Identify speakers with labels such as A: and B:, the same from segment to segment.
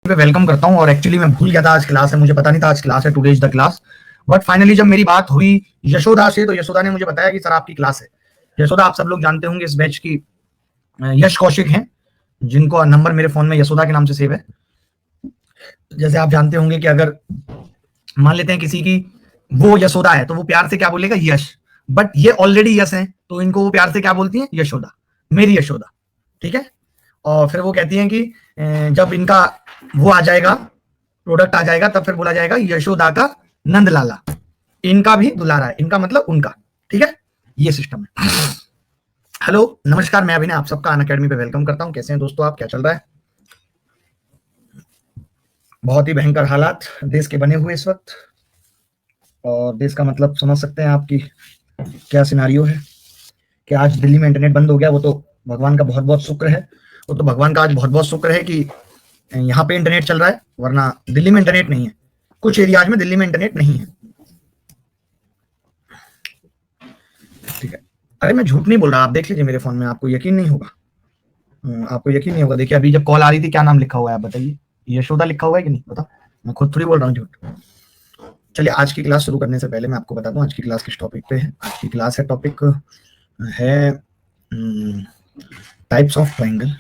A: पे वेलकम करता हूँ। और एक्चुअली मैं भूल गया था आज क्लास है, मुझे पता नहीं था आज क्लास है, today is the class. But finally जब मेरी बात हुई यशोदा से, तो यशोदा ने मुझे बताया कि सर आपकी क्लास है। यशोदा आप सब लोग जानते होंगे इस बैच की यश कौशिक हैं, जिनको नंबर मेरे फोन में यशोदा के नाम से सेव है। जैसे आप जानते होंगे कि अगर मान लेते हैं किसी की वो यशोदा है तो वो प्यार से क्या बोलेगा, यश। बट ये ऑलरेडी यश है तो इनको वो प्यार से क्या बोलती हैं, यशोदा, मेरी यशोदा। ठीक है। और फिर वो कहती हैं कि जब इनका वो आ जाएगा, प्रोडक्ट आ जाएगा, तब फिर बोला जाएगा यशोदा का नंद लाला। इनका भी दुलारा है, इनका मतलब उनका। ठीक है, ये सिस्टम है। हेलो नमस्कार, मैं अभिनय आप सबका अनअकैडमी पे वेलकम करता हूं। कैसे हैं दोस्तों आप, क्या चल रहा है? बहुत ही भयंकर हालात देश के बने हुए इस वक्त, और देश का मतलब समझ सकते हैं आपकी क्या सिनारियो है कि आज दिल्ली में इंटरनेट बंद हो गया। वो तो भगवान का बहुत बहुत शुक्र है, वो तो भगवान का आज बहुत बहुत शुक्र है कि यहाँ पे इंटरनेट चल रहा है, वरना दिल्ली में इंटरनेट नहीं है। कुछ एरियाज में दिल्ली में इंटरनेट नहीं है। ठीक है, अरे मैं झूठ नहीं बोल रहा, आप देख लीजिए मेरे फोन में, आपको यकीन नहीं होगा। आपको यकीन नहीं होगा। देखिए अभी जब कॉल आ रही थी, क्या नाम लिखा हुआ है आप बताइए? यशोदा लिखा हुआ है कि नहीं, बताओ। मैं खुद थोड़ी बोल रहा हूँ झूठ। चलिए आज की क्लास शुरू करने से पहले मैं आपको बता दूं आज की क्लास किस टॉपिक पे है। आज की क्लास है, टॉपिक है types of triangle.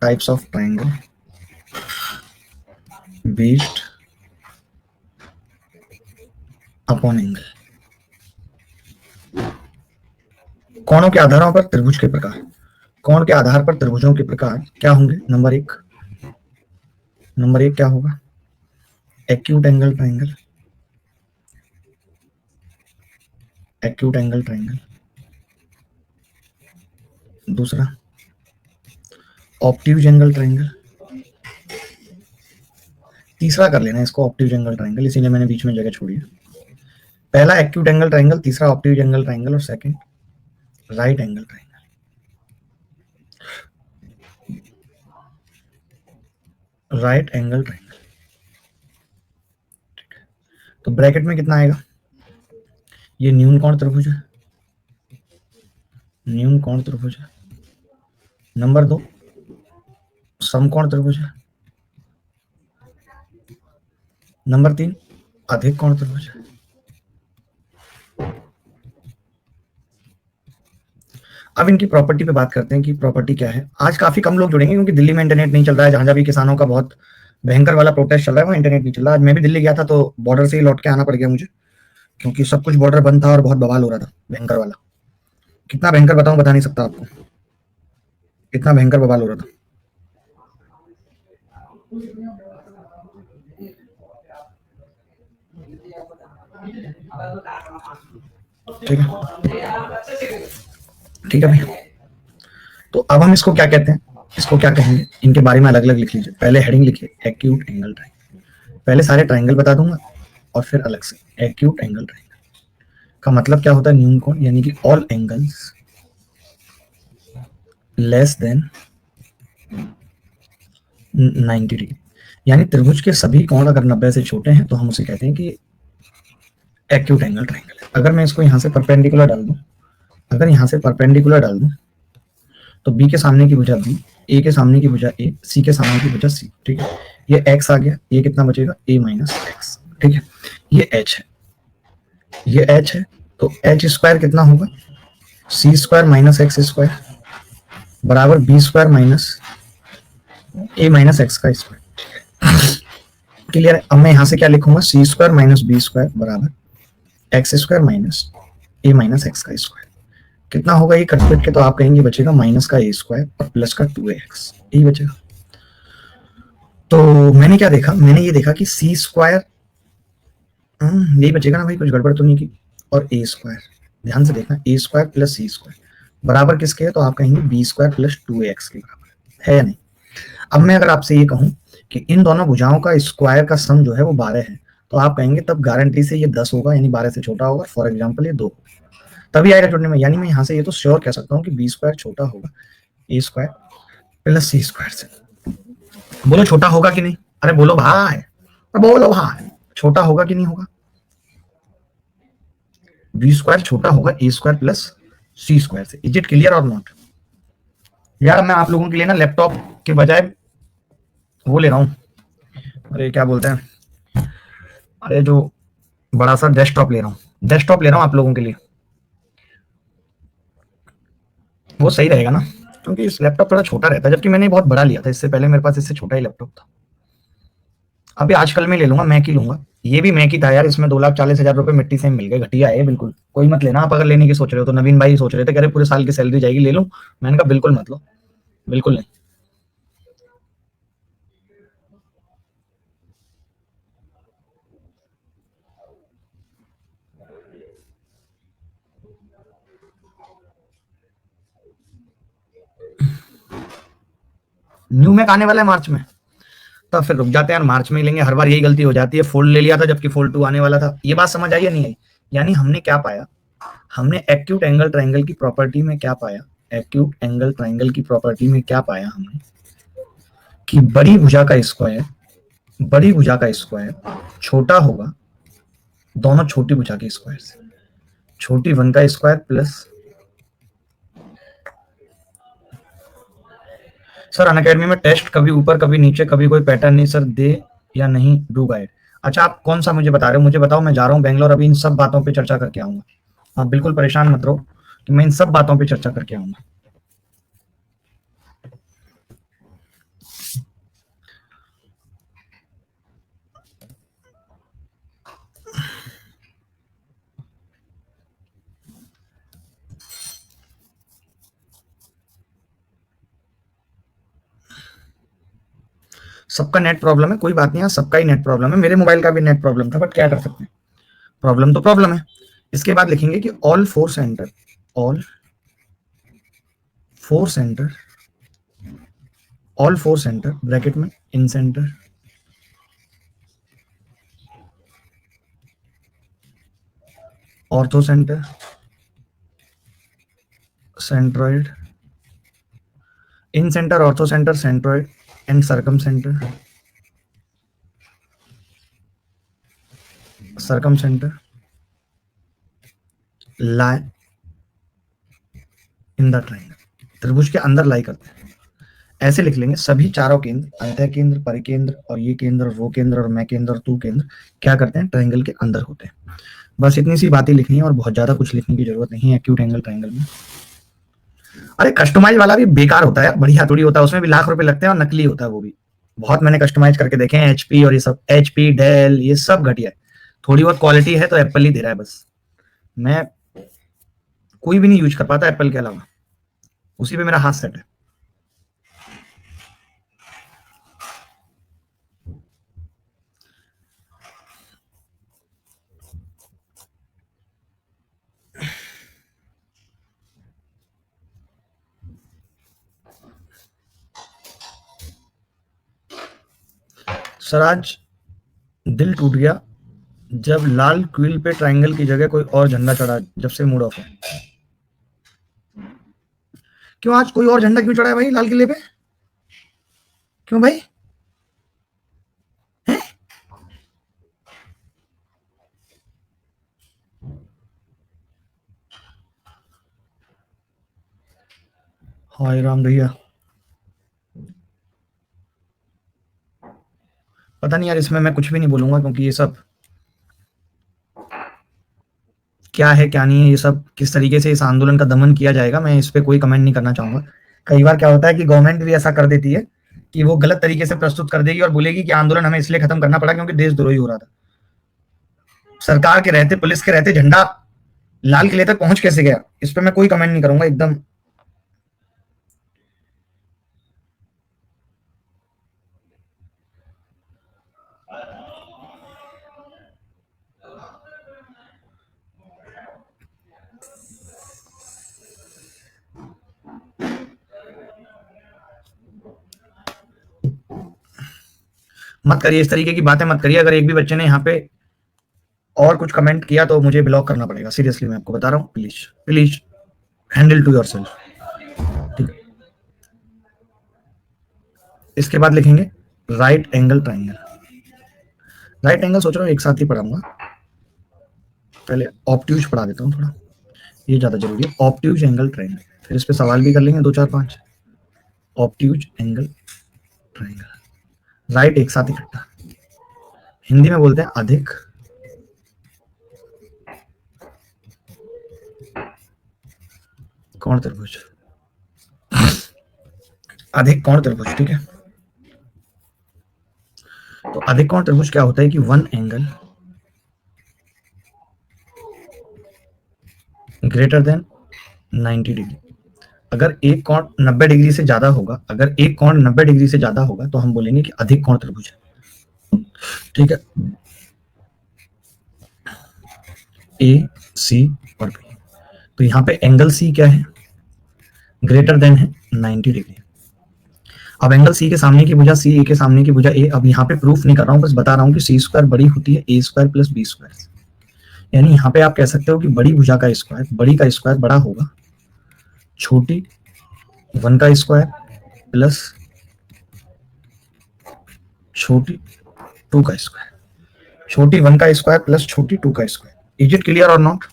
A: Types of triangle based upon angle. कोणों के आधारों पर त्रिभुज के प्रकार। कोण के आधार पर त्रिभुजों के प्रकार क्या होंगे? नंबर एक क्या होगा? Acute angle triangle. Acute angle triangle. दूसरा ऑब्ट्यूज एंगल ट्रायंगल। तीसरा कर लेना इसको ऑब्ट्यूज एंगल ट्रायंगल, इसीलिए मैंने बीच में जगह छोड़ी है। पहला एक्यूट एंगल ट्रायंगल, तीसरा ऑब्ट्यूज एंगल ट्रायंगल, और second right angle triangle. Right angle triangle. तो ब्रैकेट में कितना आएगा? ये न्यून कोण त्रिभुज है, न्यून कोण त्रिभुज है। नंबर 2 समकोण त्रिभुज है। नंबर 3 अधिक कोण त्रिभुज है। अब इनकी प्रॉपर्टी पे बात करते हैं कि प्रॉपर्टी क्या है। आज काफी कम लोग जुड़ेंगे क्योंकि दिल्ली में इंटरनेट नहीं चल रहा है। जहां भी किसानों का बहुत भयंकर वाला प्रोटेस्ट चल रहा है वहाँ इंटरनेट नहीं चल रहा। आज मैं भी दिल्ली गया था तो बॉर्डर से ही लौट के आना पड़ गया मुझे, क्योंकि सब कुछ बॉर्डर बंद था और बहुत बवाल हो रहा था, भयंकर वाला। कितना भयंकर बताऊं, बता नहीं सकता आपको, इतना भयंकर बवाल हो रहा था। ठीक है, ठीक है भैया। तो अब हम इसको क्या कहते हैं, इसको क्या कहेंगे, इनके बारे में अलग अलग लिख लीजिए। पहले हेडिंग लिखिए एक्यूट एंगल ट्रायंगल। पहले सारे ट्रायंगल बता दूंगा और फिर अलग से एक्यूट एंगल ट्रायंगल का मतलब क्या होता है, न्यून कोण, यानी कि all angles less than 90 degree. यानी त्रिभुज के सभी कोण अगर 90 से छोटे हैं तो हम उसे कहते हैं कि एक्यूट एंगल ट्रायंगल है। अगर मैं इसको यहां से परपेंडिकुलर डाल दूं, अगर यहां से परपेंडिकुलर डाल दूं तो बी के सामने की भुजा बी, ए के सामने की भुजा ए, सी के सामने की भुजा सी। ठीक है, ये एक्स आ गया, ये कितना बचेगा, ए माइनस एक्स। ठीक है, ये एच है, ये एच है, तो एच स्क्वायर कितना होगा, सी स्क्वायर माइनस एक्स स्क्वायर बराबर बी स्क्वायर माइनस ए माइनस एक्स का स्क्वायर। क्लियर है? अब मैं यहां से क्या लिखूंगा, सी स्क्वायर माइनस बी स्क्वायर बराबर एक्स स्क्वायर माइनस ए माइनस एक्स का स्क्वायर। कितना होगा ये कट के, तो आप कहेंगे बचेगा माइनस का ए स्क्वायर और प्लस का 2x, यही बचेगा। तो मैंने क्या देखा, मैंने ये देखा कि सी स्क्वायर यही बचेगा ना भाई, कुछ गड़बड़ तो नहीं की। और ए स्क्वायर, ध्यान से देखना, ए स्क्वायर प्लस सी स्क्वायर बराबर किसके है, तो आप कहेंगे बी स्क्वायर प्लस 2x के बराबर है या नहीं। अब मैं अगर आपसे ये कहूं कि इन दोनों भुजाओं का स्क्वायर का सम जो है वो 12 है, तो आप कहेंगे तब गारंटी से ये 10 होगा, यानी 12 से छोटा होगा। फॉर एग्जाम्पल ये 2 तभी आएगा जुड़ने में। यानी मैं यहाँ से ये तो श्योर कह सकता हूँ कि बी स्क्वायर छोटा होगा ए स्क्वायर प्लस सी स्क्वायर से। बोलो छोटा होगा कि नहीं, अरे बोलो भाई, बोलो भाई, छोटा होगा कि नहीं होगा? बी स्क्वायर छोटा होगा ए स्क्वायर प्लस सी स्क्वायर से। इज इट क्लियर और नॉट? यार मैं आप लोगों के लिए ना लैपटॉप के बजाय वो ले रहा हूँ, अरे क्या बोलते हैं, अरे जो बड़ा सा डेस्कटॉप ले रहा हूँ, डेस्कटॉप ले रहा हूँ आप लोगों के लिए। वो सही रहेगा ना, क्योंकि इस लैपटॉप थोड़ा छोटा रहता है, जबकि मैंने बहुत बड़ा लिया था इससे पहले, मेरे पास इससे छोटा ही लैपटॉप था। अभी आजकल में ले लूंगा, मैक ही लूंगा। ये भी मैक ही था यार, इसमें 2,40,000 रुपए मिट्टी से मिल गए, घटिया है बिल्कुल। कोई मत लेना आप, अगर लेने की सोच रहे हो तो। नवीन भाई सोच रहे थे, कह रहे पूरे साल की सैलरी जाएगी, ले लूं। मैंने कहा बिल्कुल मत लो, बिल्कुल नहीं। न्यू मैक आने वाला है मार्च में, तो फिर रुक जाते हैं यार, मार्च में ही लेंगे। हर बार यही गलती हो जाती है, फोल्ड ले लिया था जबकि फोल्ड 2 आने वाला था। ये बात समझ आई या नहीं आई? यानी हमने क्या पाया, हमने एक्यूट एंगल ट्रायंगल की प्रॉपर्टी में क्या पाया, एक्यूट एंगल ट्रायंगल की प्रॉपर्टी में क्या पाया हमने, कि बड़ी भुजा का स्क्वायर छोटा होगा दोनों छोटी भुजा के स्क्वायर से, छोटी वन का स्क्वायर प्लस। सर अनअकैडमी में टेस्ट कभी ऊपर कभी नीचे, कभी कोई पैटर्न नहीं सर, दे या नहीं डू गाइड। अच्छा आप कौन सा मुझे बता रहे हो, मुझे बताओ, मैं जा रहा हूँ बेंगलोर, अभी इन सब बातों पे चर्चा करके आऊंगा। आप बिल्कुल परेशान मत रहो कि मैं इन सब बातों पे चर्चा करके आऊंगा। सबका नेट प्रॉब्लम है, कोई बात नहीं, सबका ही नेट प्रॉब्लम है, मेरे मोबाइल का भी नेट प्रॉब्लम था, बट क्या कर सकते हैं, प्रॉब्लम तो प्रॉब्लम है। इसके बाद लिखेंगे कि all four centre all four centre bracket में incentre orthocentre centroid, incentre orthocentre centroid and circumcentre lie in the triangle, त्रिभुज के अंदर लाई करते हैं। ऐसे लिख लेंगे, सभी चारों केंद्र, अंतः केंद्र, परिकेंद्र और ये केंद्र और वो केंद्र और मैं केंद्र और तू केंद्र क्या करते हैं, ट्राइंगल के अंदर होते हैं। बस इतनी सी बातें लिखनी है और बहुत ज्यादा कुछ लिखने की जरूरत नहीं है एक्यूट एंगल ट्राइंगल में। अरे कस्टमाइज वाला भी बेकार होता है, बढ़िया थोड़ी होता है, उसमें भी लाख रुपए लगते हैं और नकली होता है वो भी। बहुत मैंने कस्टमाइज करके देखे हैं, एचपी और ये सब, एचपी डेल ये सब घटिया है। थोड़ी बहुत क्वालिटी है तो एप्पल ही दे रहा है बस। मैं कोई भी नहीं यूज कर पाता एप्पल के अलावा, उसी पे मेरा हाथ सेट है। सर आज दिल टूट गया जब लाल क्विल पे ट्रायंगल की जगह कोई और झंडा चढ़ा, जब से मूड ऑफ है। क्यों आज कोई और झंडा क्यों चढ़ा है भाई लाल किले पे, क्यों भाई? है? हाय राम भैया, पता नहीं यार, इसमें मैं कुछ भी नहीं बोलूंगा क्योंकि ये सब क्या है क्या नहीं है, ये सब किस तरीके से इस आंदोलन का दमन किया जाएगा, मैं इस पे कोई कमेंट नहीं करना चाहूंगा। कई बार क्या होता है कि गवर्नमेंट भी ऐसा कर देती है कि वो गलत तरीके से प्रस्तुत कर देगी और बोलेगी कि आंदोलन हमें इसलिए खत्म करना पड़ा क्योंकि देशद्रोही हो रहा था। सरकार के रहते, पुलिस के रहते झंडा लाल किले तक पहुंच कैसे गया, इस पे मैं कोई कमेंट नहीं करूंगा एकदम। मत करिए इस तरीके की बातें, मत करिए। अगर एक भी बच्चे ने यहाँ पे और कुछ कमेंट किया तो मुझे ब्लॉक करना पड़ेगा, सीरियसली मैं आपको बता रहा हूँ। Please please handle to your सेल्फ, ठीक है। इसके बाद लिखेंगे right angle triangle. Right angle सोच रहा हूँ एक साथ ही पढ़ाऊंगा, पहले ऑब्ट्यूज पढ़ा देता हूँ थोड़ा, ये ज्यादा जरूरी है, ऑब्ट्यूज एंगल ट्राइंगल। फिर इस पे सवाल भी कर लेंगे 2 4 5। ऑब्ट्यूज एंगल ट्राइंगल, राइट एक साथ इकट्ठा, हिंदी में बोलते हैं अधिक कोण त्रिभुज, अधिक कोण त्रिभुज। ठीक है, तो अधिक कोण त्रिभुज क्या होता है कि one angle greater than 90 degree, अगर एक कोण 90 डिग्री से ज्यादा होगा, अगर एक कोण 90 डिग्री से ज्यादा होगा तो हम बोलेंगे कि अधिक कोण त्रिभुज है। ठीक है, ए सी और बी, तो यहाँ पे एंगल सी क्या है, ग्रेटर देन है 90 डिग्री। अब एंगल सी के सामने की भुजा सी, ए के सामने की भुजा ए। अब यहाँ पे प्रूफ नहीं कर रहा हूँ, बस बता रहा हूँ कि सी स्क्वायर बड़ी होती है ए स्क्वायर प्लस बी स्क्वायर, यानी यहाँ पे आप कह सकते हो कि बड़ी भुजा का स्क्वायर, बड़ी का स्क्वायर बड़ा होगा छोटी वन का स्क्वायर प्लस छोटी टू का स्क्वायर, छोटी वन का स्क्वायर प्लस छोटी टू का स्क्वायर। इज इट क्लियर और नॉट?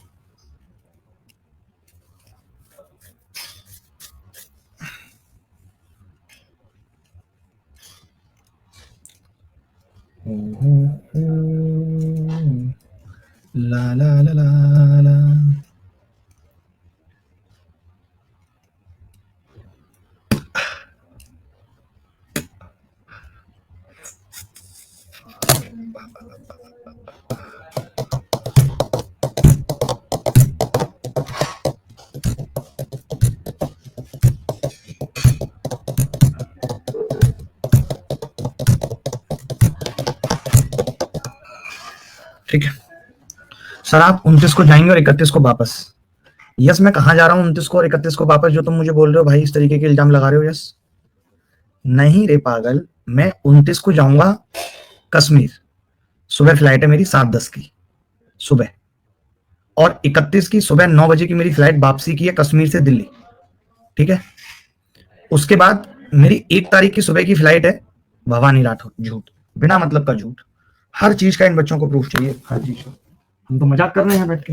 A: ला ला ला ला ला। ठीक है सर, आप 29 को जाएंगे और 31 को वापस। यस, मैं कहाँ जा रहा हूँ 29 को और 31 को वापस, जो तुम मुझे बोल रहे हो भाई, इस तरीके के इल्जाम लगा रहे हो। यस नहीं रे पागल, मैं 29 को जाऊंगा कश्मीर, सुबह फ्लाइट है मेरी 7:10 की सुबह, और 31 की सुबह 9 बजे की मेरी फ्लाइट वापसी की है कश्मीर से दिल्ली। ठीक है, उसके बाद मेरी 1 तारीख की सुबह की फ्लाइट है भवानी राठौर। झूठ, बिना मतलब का झूठ, हर चीज का इन बच्चों को प्रूफ चाहिए, हर चीज का। हम तो मजाक कर रहे हैं बैठ के,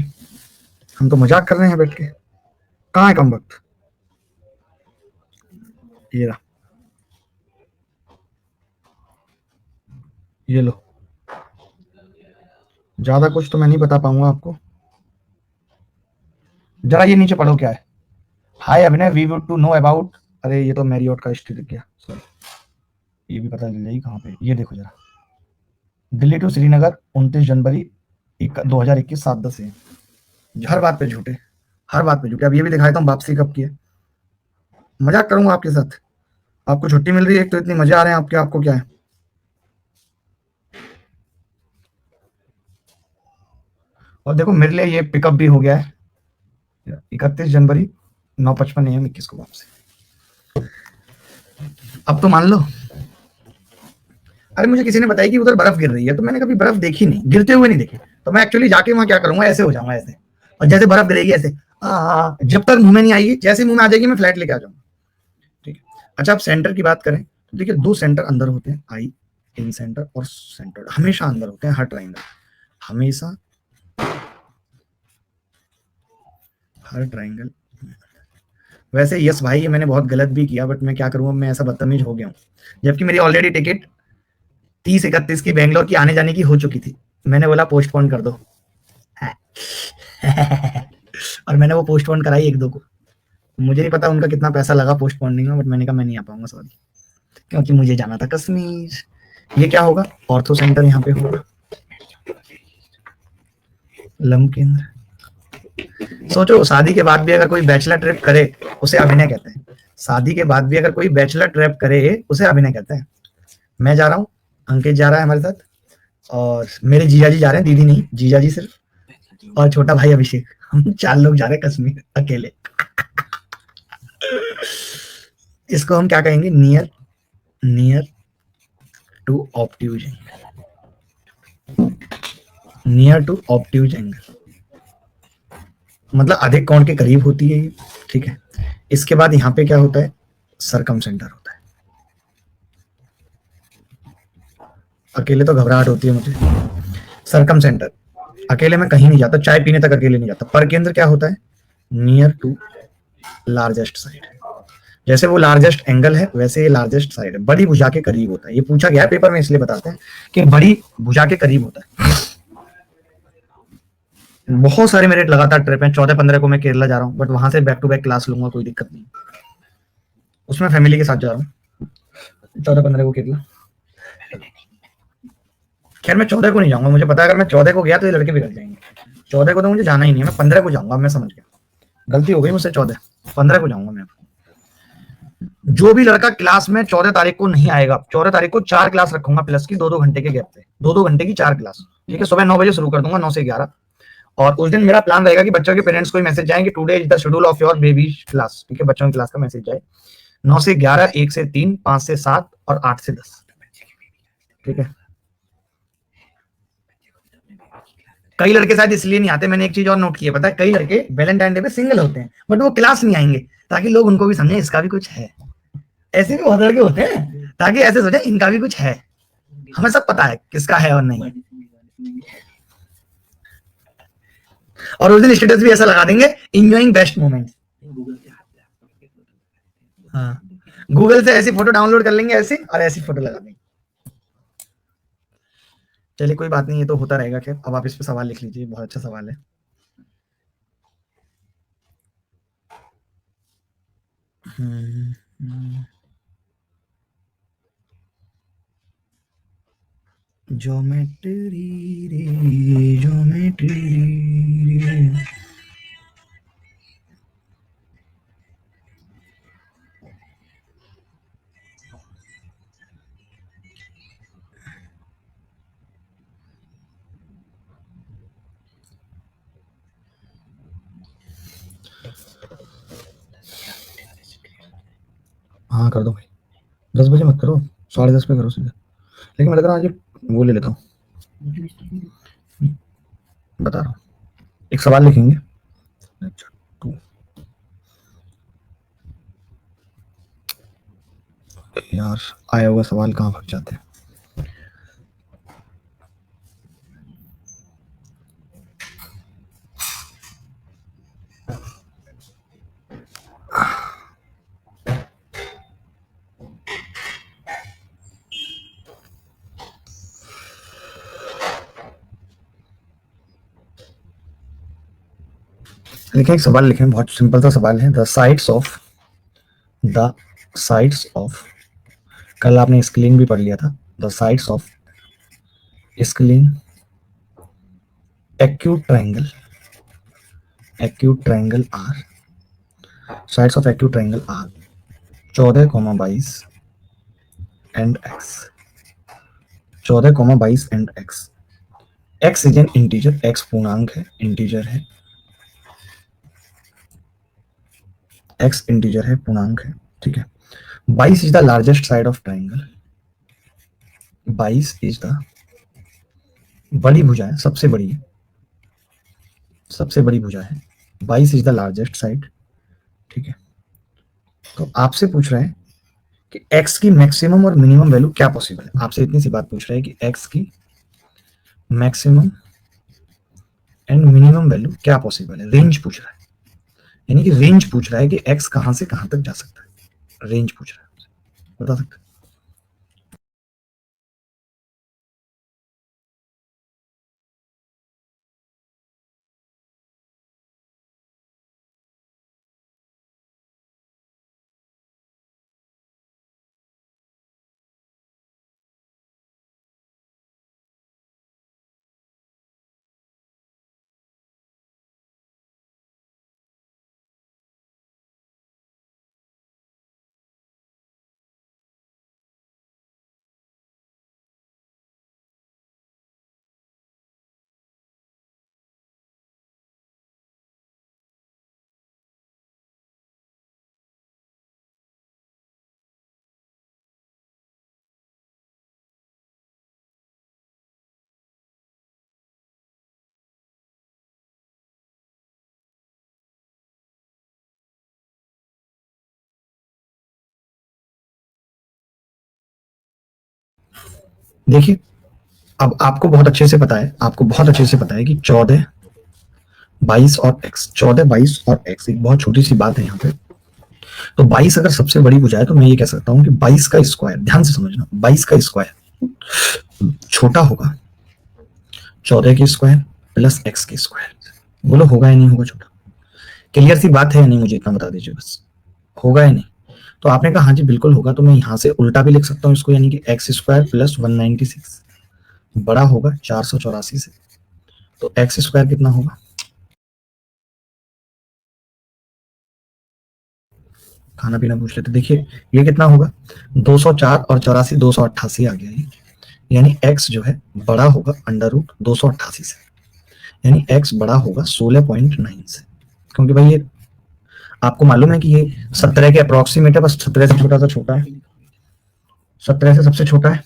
A: हम तो मजाक कर रहे हैं बैठ के, कहाँ है कम वक्त। ये रहा, ये लो, ज्यादा कुछ तो मैं नहीं बता पाऊंगा आपको। जरा ये नीचे पढ़ो क्या है। Hi Abhinay, we would to know about, अरे ये तो मैरियट का हिस्ट्री दिख गया, सॉरी, ये भी पता चल जाएगी कहाँ पे। ये देखो जरा, दिल्ली टू श्रीनगर 29 जनवरी 2021 7:10 है। हर बात पे झूठे, हर बात पे झूठे। अब ये भी दिखाया था वापसी कब की है। मजाक करूंगा आपके साथ, आपको छुट्टी मिल रही है एक तो इतनी मजे आ रहे हैं आपके, आपको क्या है। और देखो मेरे लिए ये पिकअप भी हो गया है 31 जनवरी 9:55 AM 21 को वापसी। अब तो मान लो, अरे मुझे किसी ने बताया कि उधर बर्फ गिर रही है, तो मैंने कभी बर्फ देखी नहीं, गिरते हुए नहीं देखी, तो मैं एक्चुअली जाके वहां क्या करूंगा, ऐसे हो जाऊंगा ऐसे, और जैसे बर्फ गिरेगी ऐसे जब तक मुंह में नहीं आएगी, जैसे मुंह में आ जाएगी मैं फ्लैट लेके आ जाऊंगा। ठीक है, अच्छा अब सेंटर की बात करें तो देखिए 2 सेंटर अंदर होते हैं, आई इन सेंटर और सेंटर हमेशा अंदर होते हैं, हर ट्राइंगल हमेशा, हर ट्राइंगल। वैसे यस भाई, ये मैंने बहुत गलत भी किया, बट मैं क्या करूंगा, मैं ऐसा बदतमीज हो गया हूँ, जबकि मेरी ऑलरेडी टिकट 30-31 की बेंगलोर की आने जाने की हो चुकी थी। मैंने बोला पोस्टपोन कर दो और मैंने वो पोस्टपोन कराई 1-2 को। मुझे नहीं पता उनका कितना पैसा लगा पोस्टपोनिंग में, बट मैंने कहा मैं नहीं आ पाऊंगा सॉरी, क्योंकि मुझे जाना था कश्मीर। ये क्या होगा, ऑर्थो सेंटर यहाँ पे होगा, लम केंद्र। सोचो शादी के बाद भी अगर कोई बैचलर ट्रिप करे उसे अभिनय कहते हैं, शादी के बाद भी अगर कोई बैचलर ट्रिप करे उसे अभिनय कहते हैं। मैं जा रहा हूँ, अंकित जा रहा है हमारे साथ, और मेरे जीजा जी जा रहे हैं, दीदी नहीं जीजा जी सिर्फ, और छोटा भाई अभिषेक, हम 4 लोग जा रहे हैं कश्मीर अकेले। इसको हम क्या कहेंगे, near, near to obtuse angle, near to obtuse angle मतलब अधिक कोण के करीब होती है ये। ठीक है, इसके बाद यहाँ पे क्या होता है, सरकम सेंटर होता है। अकेले तो घबराहट होती है मुझे, सरकम सेंटर अकेले मैं कहीं नहीं जाता, चाय पीने तक अकेले नहीं जाता। पर केंद्र क्या होता है, नियर टू लार्जेस्ट साइड, जैसे वो लार्जेस्ट एंगल है वैसे ये लार्जेस्ट साइड है, बड़ी भुजा के करीब होता है। ये पूछा गया है पेपर में, इसलिए बताते हैं कि बड़ी भुजा के करीब होता है। बहुत सारे मेरे लगातार ट्रिप हैं, 14-15 को मैं केरला जा रहा हूँ, बट वहां से बैक टू बैक क्लास लूंगा, कोई दिक्कत नहीं। उसमें फैमिली के साथ जा रहा हूँ 14-15 को केरला। खैर मैं 14 को नहीं जाऊंगा, मुझे पता है अगर मैं 14 को गया तो ये लड़के बिगड़ जाएंगे। 14 को तो मुझे जाना ही नहीं है, मैं 15 को जाऊंगा। मैं समझ गया, गलती हो गई मुझसे, 15 को जाऊंगा मैं। जो भी लड़का क्लास में 14 तारीख को नहीं आएगा, 14 तारीख को 4 क्लास रखूंगा प्लस की, 2-2 घंटे के गैप पे, 2-2 घंटे की 4 क्लास, ठीक है। सुबह 9 बजे शुरू कर दूंगा, 9 से 11। और उस दिन मेरा प्लान रहेगा कि बच्चों के पेरेंट्स को मैसेज जाए कि today is the schedule of your baby class, ठीक है। बच्चों की क्लास का मैसेज जाए 9 से 11, 1 से 3, 5 से 7 और 8 से 10, ठीक है। कई लड़के शायद इसलिए नहीं आते, मैंने एक चीज और नोट की है, पता है, कई लड़के वैलेंटाइन डे पे सिंगल होते हैं बट वो क्लास नहीं आएंगे, ताकि लोग उनको भी समझे इसका भी कुछ है। ऐसे भी बहुत लड़के होते हैं, ताकि ऐसे सोचे इनका भी कुछ है। हमें सब पता है किसका है और नहीं। और उस दिन स्टेटस भी ऐसा लगा देंगे, एंजॉयिंग बेस्ट मोमेंट। हाँ, गूगल से ऐसी फोटो डाउनलोड कर लेंगे ऐसी, और ऐसी फोटो लगा देंगे। चलिए कोई बात नहीं, ये तो होता रहेगा। खैर अब आप इस पे सवाल लिख लीजिए, बहुत अच्छा सवाल है। ज्योमेट्री रे, ज्योमेट्री रे। हाँ कर दो भाई, 10 बजे मत करो, 10:30 पे करो सीधा। लेकिन मैं लग रहा आज वो ले लेता हूँ, बता रहा हूँ। एक सवाल लिखेंगे, यार आया हुआ सवाल कहाँ भाग जाते हैं। लिखें, एक सवाल लिखें, बहुत सिंपल सा सवाल है। द साइड्स ऑफ, कल आपने स्केलिंग भी पढ़ लिया था। The sides of scaling acute triangle are, sides of acute triangle are 14,22 and x, 14,22 and x। x is an integer, x पूर्णांक है, इंटीजर है, x इंटीजर है, पूर्णांक है, ठीक है। 22 is the largest side of triangle, 22 is the बड़ी भुजा है, सबसे बड़ी है, सबसे बड़ी भुजा है। 22 इज द लार्जेस्ट साइड, ठीक है। तो आपसे पूछ रहे हैं कि x की मैक्सिमम और मिनिमम वैल्यू क्या पॉसिबल है। आपसे इतनी सी बात पूछ रहे हैं कि x की मैक्सिमम एंड मिनिमम वैल्यू क्या पॉसिबल है। रेंज पूछ रहा है, यानी कि रेंज पूछ रहा है कि x कहां से कहां तक जा सकता है, रेंज पूछ रहा है, बता सकते हैं। देखिए अब आपको बहुत अच्छे से पता है, आपको बहुत अच्छे से पता है कि 14, 22 और x, 14, 22 और x एक बहुत छोटी सी बात है यहाँ पे। तो 22 अगर सबसे बड़ी भुजा है तो मैं ये कह सकता हूं कि 22 का स्क्वायर, ध्यान से समझना, 22 का स्क्वायर छोटा होगा 14 के स्क्वायर प्लस x के स्क्वायर। बोलो होगा या नहीं होगा छोटा? क्लियर सी बात है या नहीं, मुझे इतना बता दीजिए बस, होगा या नहीं? तो आपने कहा हाँ जी बिल्कुल होगा, तो मैं यहां से उल्टा भी लिख सकता हूँ इसको, यानी कि एक्स स्क्वायर प्लस 196 बड़ा होगा 484 से। तो एक्स स्क्वायर कितना होगा? खाना पीना पूछ लेते। देखिए ये कितना होगा, 204 और 84 288 आ गया ये, यानी x जो है बड़ा होगा अंडर रूट 288 से, यानी x बड़ा होगा 16.9 से। क्योंकि भाई ये आपको मालूम है कि ये 17 के अप्रोक्सीमेट है, बस 17 से छोटा सा छोटा है, 17 से सबसे छोटा है।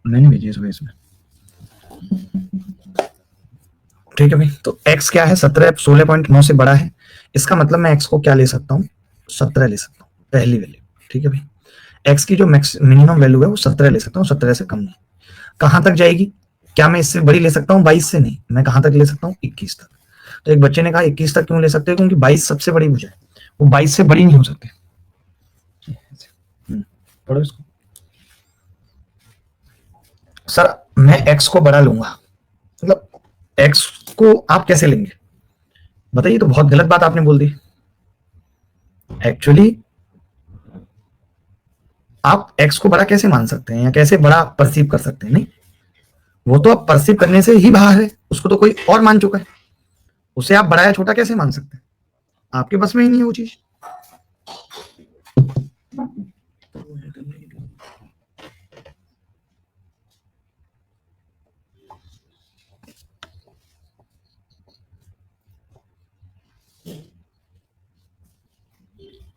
A: मैंने भेजी इस वजह में, ठीक है भाई। तो x क्या है, 17 16.9 से बड़ा है, इसका मतलब मैं x को क्या ले सकता हूँ, 17 ले सकता हूँ पहली वैल्यू, ठीक है भाई। x की जो मिनिमम वैल्यू है वो 17 ले सकता हूँ, 17 से कम नहीं। कहां तक जाएगी, क्या मैं इससे बड़ी ले सकता हूँ 22 से? नहीं, मैं कहां तक ले सकता हूँ 21 तक। तो एक बच्चे ने कहा 21 तक क्यों ले सकते हो, क्योंकि 22 सबसे बड़ी भुजा है, वो 22 से बड़ी नहीं हो सकते। पढ़ो इसको। सर मैं x को बड़ा लूंगा, मतलब x को आप कैसे लेंगे बताइए, तो बहुत गलत बात आपने बोल दी। एक्चुअली आप x को बड़ा कैसे मान सकते हैं या कैसे बड़ा परसीव कर सकते हैं? नहीं, वो तो अब परसीव करने से ही बाहर है, उसको तो कोई और मान चुका है, उसे आप बड़ा या छोटा कैसे मान सकते हैं? आपके बस में ही नहीं है वो चीज।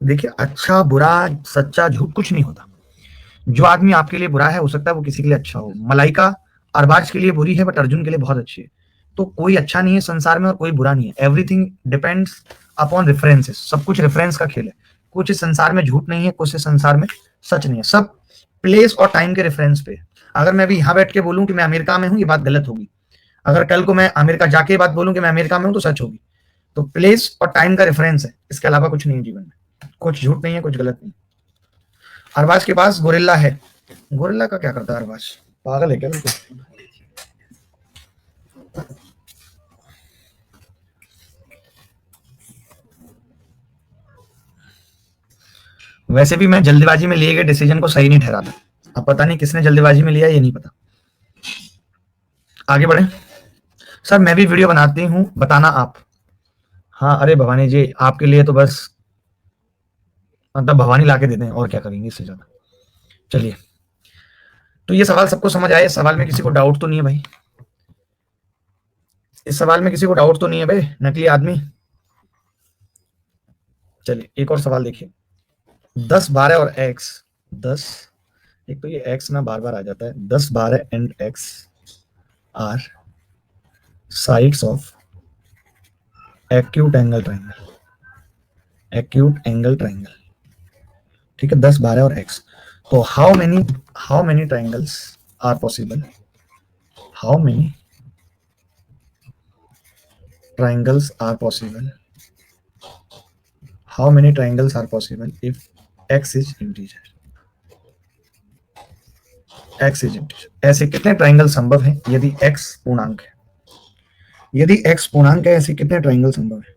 A: देखिए अच्छा बुरा सच्चा झूठ कुछ नहीं होता, जो आदमी आपके लिए बुरा है हो सकता है वो किसी के लिए अच्छा हो। मलाइका अरबाज के लिए बुरी है बट अर्जुन के लिए बहुत अच्छी है। तो कोई अच्छा नहीं है संसार में और कोई बुरा नहीं है, एवरीथिंग डिपेंड्स अपॉन रेफरेंसेस, सब कुछ रेफरेंस का खेल है। कुछ इस संसार में झूठ नहीं है, कुछ इस संसार में सच नहीं है, सब प्लेस और टाइम के रेफरेंस पे। अगर मैं भी यहाँ बैठ के बोलूं कि मैं अमेरिका में हूँ, ये बात गलत होगी। अगर कल को मैं अमेरिका जाके बात बोलूं कि मैं अमेरिका में हूं, तो सच होगी। तो प्लेस और टाइम का रेफरेंस है, इसके अलावा कुछ नहीं है जीवन में, कुछ झूठ नहीं है, कुछ गलत नहीं। अरबाज के पास गोरिल्ला है, गोरिल्ला का क्या करता है अरबाज, पागल है क्या बिल्कुल? वैसे भी मैं जल्दबाजी में लिए गए डिसीजन को सही नहीं ठहराता, अब पता नहीं किसने जल्दबाजी में लिया, ये नहीं पता। आगे बढ़े। सर मैं भी वीडियो बनाती हूँ, बताना आप। हाँ अरे भवानी जी, आपके लिए तो बस मतलब भवानी ला के देते हैं, और क्या करेंगे इससे ज्यादा। चलिए, तो ये सवाल सबको समझ आया, इस सवाल में किसी को डाउट तो नहीं है भाई? इस सवाल में किसी को डाउट तो नहीं है भाई, नकली आदमी? चलिए एक और सवाल देखिए, 10 12 और x, 10, एक तो ये x ना बार बार आ जाता है, 10 12 and x are sides of acute angle triangle, acute angle triangle, ठीक है, 10 12 और x। तो how many triangles are possible, how many triangles are possible, how many triangles are possible if x is integer, x is integer। ऐसे कितने triangle संभव हैं यदि x पूर्णांक है, यदि x पूर्णांक है ऐसे कितने ट्राइंगल संभव है?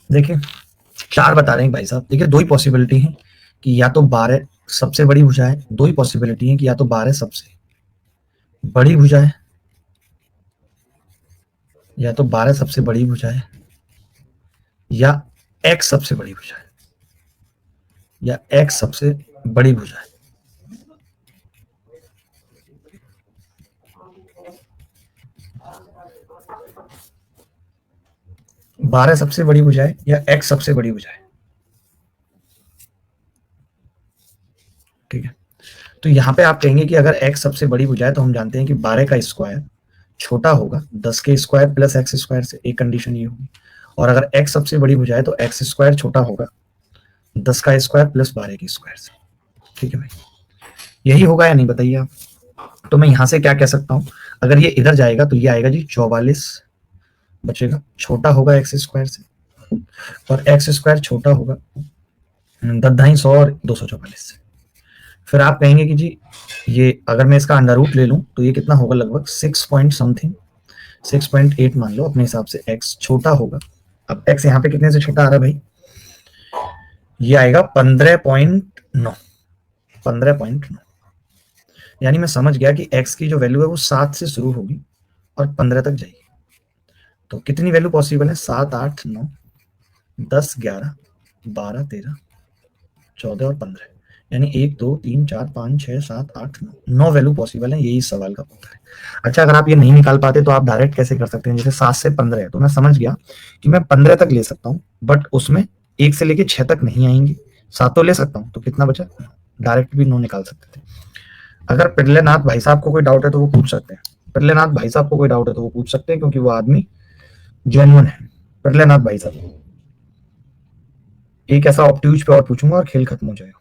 A: देखिए 4 बता रहे हैं भाई साहब। देखिए, 2 ही पॉसिबिलिटी है कि या तो 12 सबसे बड़ी भुजा है, 2 ही पॉसिबिलिटी है कि या तो 12 सबसे बड़ी भुजा है, या तो 12 सबसे बड़ी भुजा है, या x सबसे बड़ी भुजा है, या x सबसे बड़ी भुजा है। बारह सबसे बड़ी भुजा है या x सबसे बड़ी भुजा है। ठीक है, तो यहां पे आप कहेंगे कि अगर x सबसे बड़ी भुजा है तो हम जानते हैं कि 12 का स्क्वायर छोटा होगा 10 के स्क्वायर प्लस एक्स स्क्वायर से, एक कंडीशन ये होगी। और अगर x सबसे बड़ी भुजा है तो एक्स स्क्वायर छोटा होगा 10 का स्क्वायर प्लस 12 के स्क्वायर से। ठीक है भाई, यही होगा या नहीं बताइए आप। तो मैं यहां से क्या कह सकता हूं, अगर ये इधर जाएगा तो ये आएगा जी 44 बचेगा, छोटा होगा एक्स स्क्वायर से, और एक्स स्क्वायर छोटा होगा 10 और 244 से। फिर आप कहेंगे कि जी ये अगर मैं इसका अंडर रूट ले लूं तो ये कितना होगा, लगभग 6 पॉइंट समथिंग, 6.8 मान लो अपने हिसाब से, x छोटा होगा। अब x यहाँ पे कितने से छोटा आ रहा है भाई, ये आएगा 15.9, 15.9। यानी मैं समझ गया कि x की जो वैल्यू है वो 7 से शुरू होगी और 15 तक जाएगी। तो कितनी वैल्यू पॉसिबल है, 7, 8, 9, 10, 11, 12, 13, 14 और 15। यानी 1, 2, 3, 4, 5, 6, 7, 8, 9, 9 वैल्यू पॉसिबल है। यही इस सवाल का उत्तर है। अच्छा, अगर आप ये नहीं निकाल पाते तो आप डायरेक्ट कैसे कर सकते हैं, जैसे 7 से 15 है तो मैं समझ गया कि मैं 15 तक ले सकता हूँ, बट उसमें 1 से लेके 6 तक नहीं आएंगे, 7 तो ले सकता हूँ, तो कितना बचा, डायरेक्ट भी 9 निकाल सकते थे। अगर पिरलेनाथ भाई साहब को कोई डाउट है तो वो पूछ सकते हैं, पिरलेनाथ भाई साहब को कोई डाउट है तो वो पूछ सकते हैं, क्योंकि वो आदमी जेन्युइन है। पिरलेनाथ भाई साहब, एक ऐसा ऑप्ट्यूज पे और पूछूंगा और खेल खत्म हो जाएगा।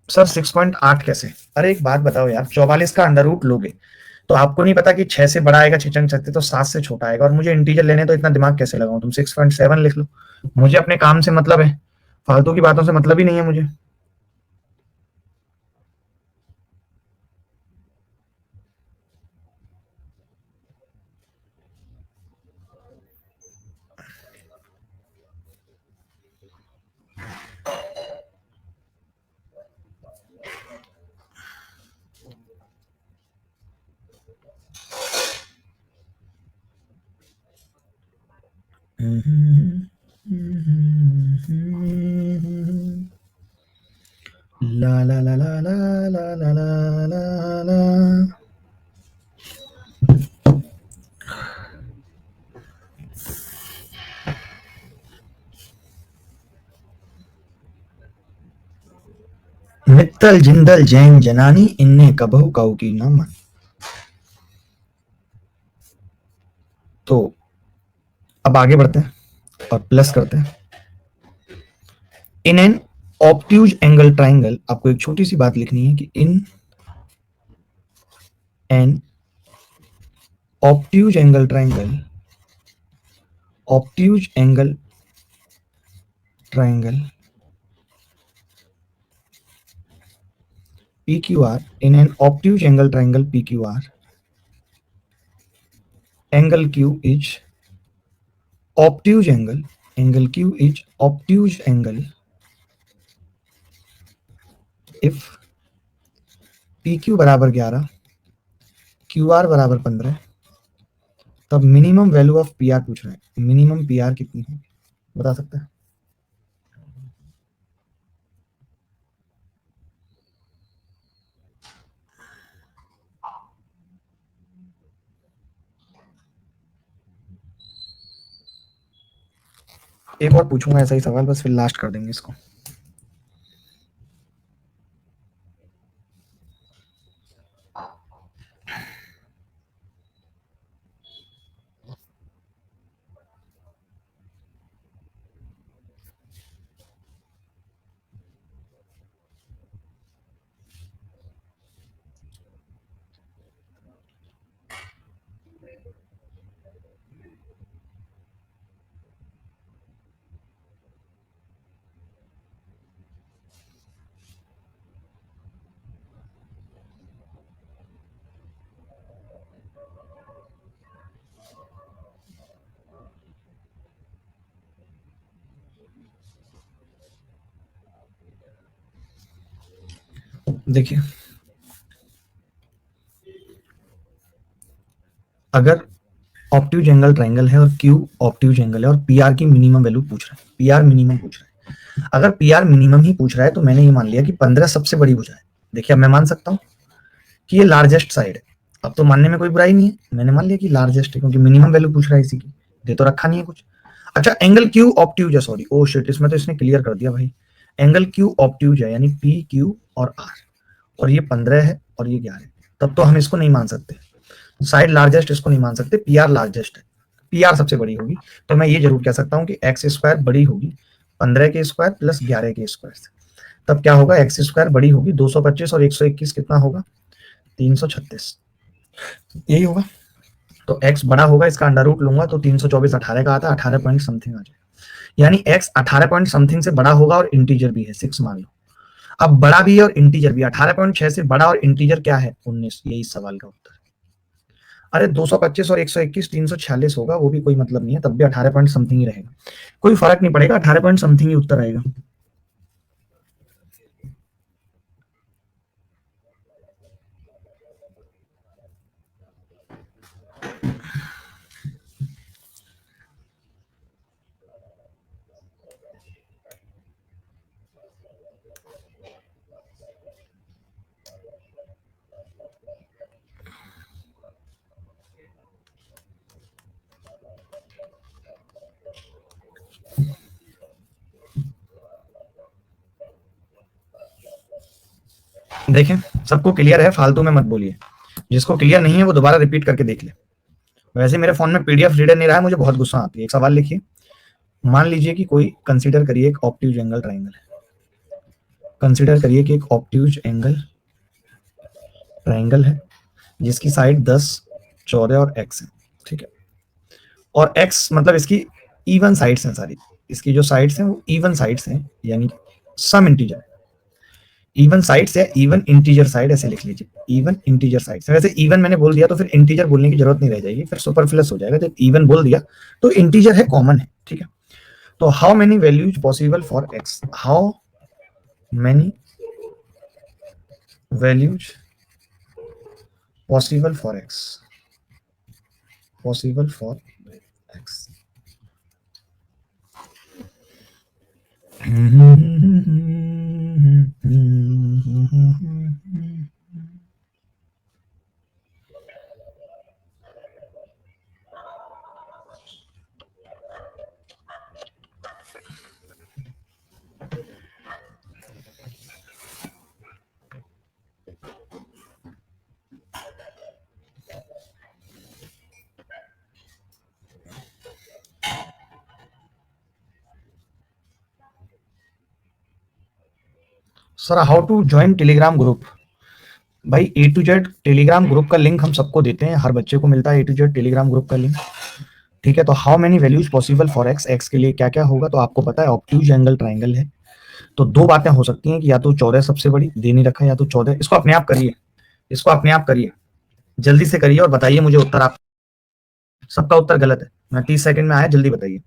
A: सर 6.8 कैसे, अरे एक बात बताओ यार, 44 का अंडर रूट लोगे तो आपको नहीं पता कि 6 से बड़ा आएगा, 6 चंग सकते तो 7 से छोटा आएगा, और मुझे इंटीजर लेने तो इतना दिमाग कैसे लगाऊं, तुम 6.7 लिख लो। मुझे अपने काम से मतलब है, फालतू की बातों से मतलब ही नहीं है मुझे। ला ला ला ला ला ला ला ला ला ला। मित्तल जिंदल जैन जनानी इनने कबहू काऊ की न मन। तो अब आगे बढ़ते हैं और प्लस करते हैं। In an obtuse angle triangle, आपको एक छोटी सी बात लिखनी है कि in an obtuse angle triangle, obtuse angle triangle PQR, in an obtuse angle triangle PQR, angle Q is obtuse angle, angle Q is obtuse angle if PQ बराबर 11, QR बराबर 15, तब मिनिमम वैल्यू ऑफ PR पूछ रहे हैं। Minimum PR कितनी है बता सकते हैं। एक और पूछूंगा ऐसा ही सवाल, बस फिर लास्ट कर देंगे इसको। देखिए, अगर ऑप्टिव एंगल ट्राइंगल है और क्यू ऑप्टिव एंगल है और पी आर की मिनिमम वैल्यू पूछ रहा है, पी आर मिनिमम पूछ रहा है, अगर पी आर मिनिमम ही पूछ रहा है तो मैंने ये मान लिया कि 15 सबसे बड़ी भुजा है। देखिए, अब मैं मान सकता हूँ कि ये लार्जेस्ट साइड है। अब तो मानने में कोई बुराई नहीं है, मैंने मान लिया कि लार्जेस्ट है क्योंकि मिनिमम वैल्यू पूछ रहा है इसी की, दे तो रखा नहीं है कुछ। अच्छा, एंगल क्यू ऑप्टिव है, सॉरी, ओ शिट, इसमें तो इसने क्लियर कर दिया भाई। एंगल क्यू ऑप्टिव है यानी पी क्यू और आर, और ये 15 है और ये 11 है, तब तो हम इसको नहीं मान सकते, साइड लार्जेस्ट इसको नहीं मान सकते, पी आर लार्जेस्ट है, पी आर सबसे बड़ी होगी। तो मैं ये जरूर कह सकता हूँ कि एक्स स्क्वायर बड़ी होगी 15 के स्क्वायर प्लस 11 के स्क्वायर से। तब क्या होगा, एक्स स्क्वायर बड़ी होगी 225 और 121 कितना होगा, 336, यही होगा। तो x बड़ा होगा, इसका अंडर रूट लूंगा तो 324 18 का आता है, 18 पॉइंट समथिंग आ जाए, यानी x 18 पॉइंट समथिंग से बड़ा होगा और इंटीजर भी है 6 मान लो। अब बड़ा भी है और इंटीजर भी, 18.6 से बड़ा और इंटीजर क्या है, 19, यही सवाल का उत्तर। अरे 225 और 121 346 होगा, वो भी कोई मतलब नहीं है, तब भी 18 पॉइंट समथिंग ही रहेगा, कोई फर्क नहीं पड़ेगा, 18 पॉइंट समथिंग ही उत्तर आएगा। देखें, सबको क्लियर है, फालतू में मत बोलिए, जिसको क्लियर नहीं है वो दोबारा रिपीट करके देख ले। वैसे मेरे फोन में पीडीएफ रीडर नहीं रहा है, मुझे बहुत गुस्सा आती है। एक सवाल लिखिए, मान लीजिए कि कोई कंसीडर करिए एक ऑप्टिव एंगल ट्राइंगल है, कंसीडर करिए कि एक ऑप्टिव एंगल ट्राइंगल है जिसकी साइड 10, 14 और एक्स है, ठीक है, और एक्स मतलब इसकी इवन साइड्स हैं सारी, इसकी जो साइड्स हैं वो इवन साइड्स हैं, यानी सम इंटीजर, इवन साइड्स या इवन इंटीजर साइड ऐसे लिख लीजिए, इवन इंटीजर साइड्स। वैसे इवन मैंने बोल दिया तो फिर इंटीजर बोलने की जरूरत नहीं रह जाएगी, फिर सुपरफ्लस हो जाएगा, जब इवन बोल दिया तो इंटीजर है, कॉमन है, ठीक है। तो how many values possible for X, how many values possible for X, possible for X. Sir, how to join Telegram group, भाई A to Z Telegram group का लिंक हम सबको देते हैं, हर बच्चे को मिलता है A to Z Telegram group का लिंक, ठीक है। तो how many values possible for X, X के लिए क्या क्या होगा, तो आपको पता है ऑब्ट्यूज एंगल ट्राइंगल है, तो दो बातें हो सकती हैं कि या तो 14 सबसे बड़ी दे नहीं रखा है, या तो 14, इसको अपने आप करिए, इसको अपने आप करिए, जल्दी से करिए और बताइए मुझे उत्तर। आप सबका उत्तर गलत है, मैं 30 सेकंड में आया, जल्दी बताइए।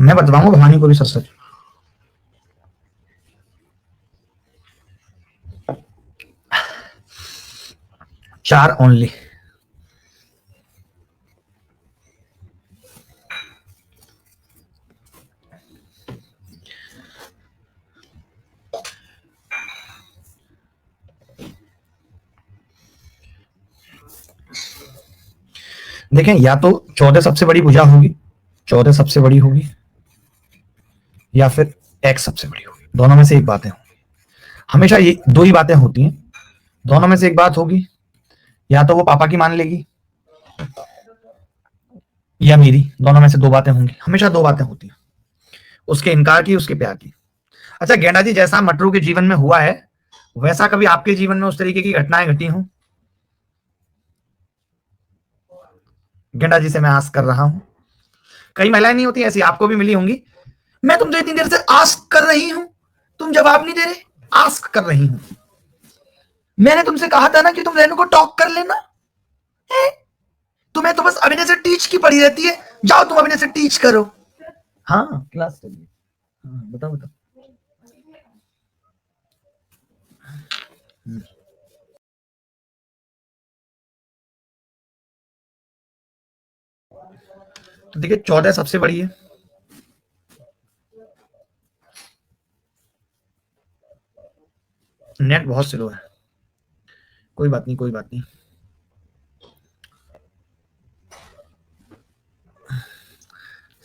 A: मैं बतवाऊंगा भवानी को भी सच सच। चार ओनली। देखें, या तो 14 सबसे बड़ी भुजा होगी, 14 सबसे बड़ी होगी, या फिर एक्स सबसे बड़ी होगी। दोनों में से एक बातें होंगी। हमेशा ये दो ही बातें होती हैं, दोनों में से एक बात होगी। या तो वो पापा की मान लेगी या मेरी, दोनों में से दो बातें होंगी। हमेशा दो बातें होती हैं, उसके इनकार की, उसके प्यार की। अच्छा गेंडा जी, जैसा मटरू के जीवन में हुआ है वैसा कभी आपके जीवन में उस तरीके की घटनाएं घटी हों? गेंडा जी से मैं आस्क कर रहा हूं। कई महिलाएं नहीं होती ऐसी, आपको भी मिली होंगी। मैं तुमसे इतनी देर से आस्क कर रही हूं, तुम जवाब नहीं दे रहे। आस्क कर रही हूं, मैंने तुमसे कहा था ना कि तुम रेनू को टॉक कर लेना है? तुम्हें तो बस अभिनय से टीच की पड़ी रहती है। जाओ तुम अभिनय से टीच करो। हाँ क्लास चलिए। हाँ बताओ बताओ। तो देखिए 14 सबसे बड़ी है, नेट बहुत स्लो है। कोई बात नहीं, कोई बात नहीं।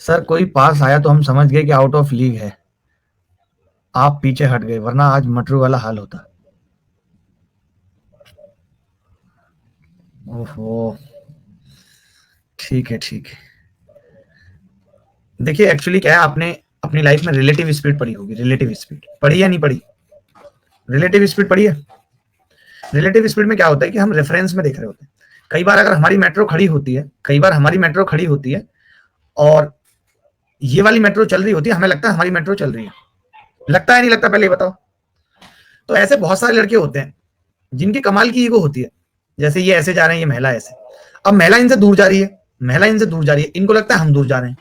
A: सर कोई पास आया तो हम समझ गए कि आउट ऑफ लीग है, आप पीछे हट गए, वरना आज मटरू वाला हाल होता। ओहो, ठीक है ठीक है। देखिए एक्चुअली क्या है, आपने अपनी लाइफ में रिलेटिव स्पीड पढ़ी होगी। रिलेटिव स्पीड पढ़ी या नहीं पढ़ी? रिलेटिव स्पीड पढ़ी है। रिलेटिव स्पीड में क्या होता है कि हम रेफरेंस में देख रहे होते हैं। कई बार अगर हमारी मेट्रो खड़ी होती है, कई बार हमारी मेट्रो खड़ी होती है और ये वाली मेट्रो चल रही होती है, हमें लगता है हमारी मेट्रो चल रही है। लगता है नहीं लगता, पहले बताओ। तो ऐसे बहुत सारे लड़के होते हैं जिनकी कमाल की ईगो होती है। जैसे ये ऐसे जा रहे हैं, ये महिला ऐसे, अब महिला इनसे दूर जा रही है, महिला इनसे दूर जा रही है, इनको लगता है हम दूर जा रहे हैं।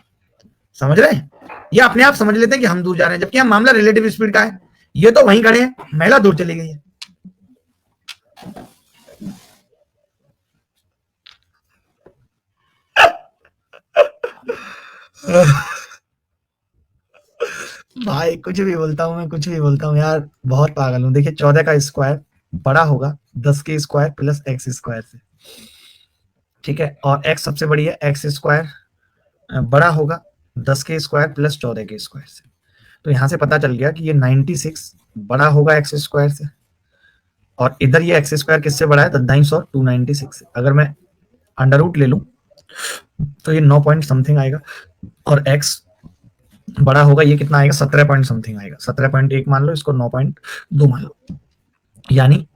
A: समझ रहे हैं? ये अपने आप समझ लेते हैं कि हम दूर जा रहे हैं, जबकि हम मामला रिलेटिव स्पीड का है। ये तो वहीं खड़े हैं, महिला दूर चली गई है। भाई कुछ भी बोलता हूँ मैं, कुछ भी बोलता हूँ यार, बहुत पागल हूँ। देखिए 14 का स्क्वायर बड़ा होगा 10 के स्क्वायर प्लस एक्स स्क्वायर से, ठीक है। और एक्स सबसे बड़ी है, एक्स स्क्वायर बड़ा होगा 10 के स्क्वायर प्लस 14 के स्क्वायर से। तो यहां से पता चल गया कि ये 96 बड़ा होगा एक्स स्क्वायर से, और इधर ये एक्स स्क्वायर किससे बड़ा है? 10 और 296 से। अगर मैं अंडर रूट ले लूं तो ये 9 पॉइंट समथिंग आएगा, और एक्स बड़ा होगा, ये कितना आएगा? 17 पॉइंट समथिंग आएगा। 17.1 मान लो, इसको 9.2 मान लो। यानी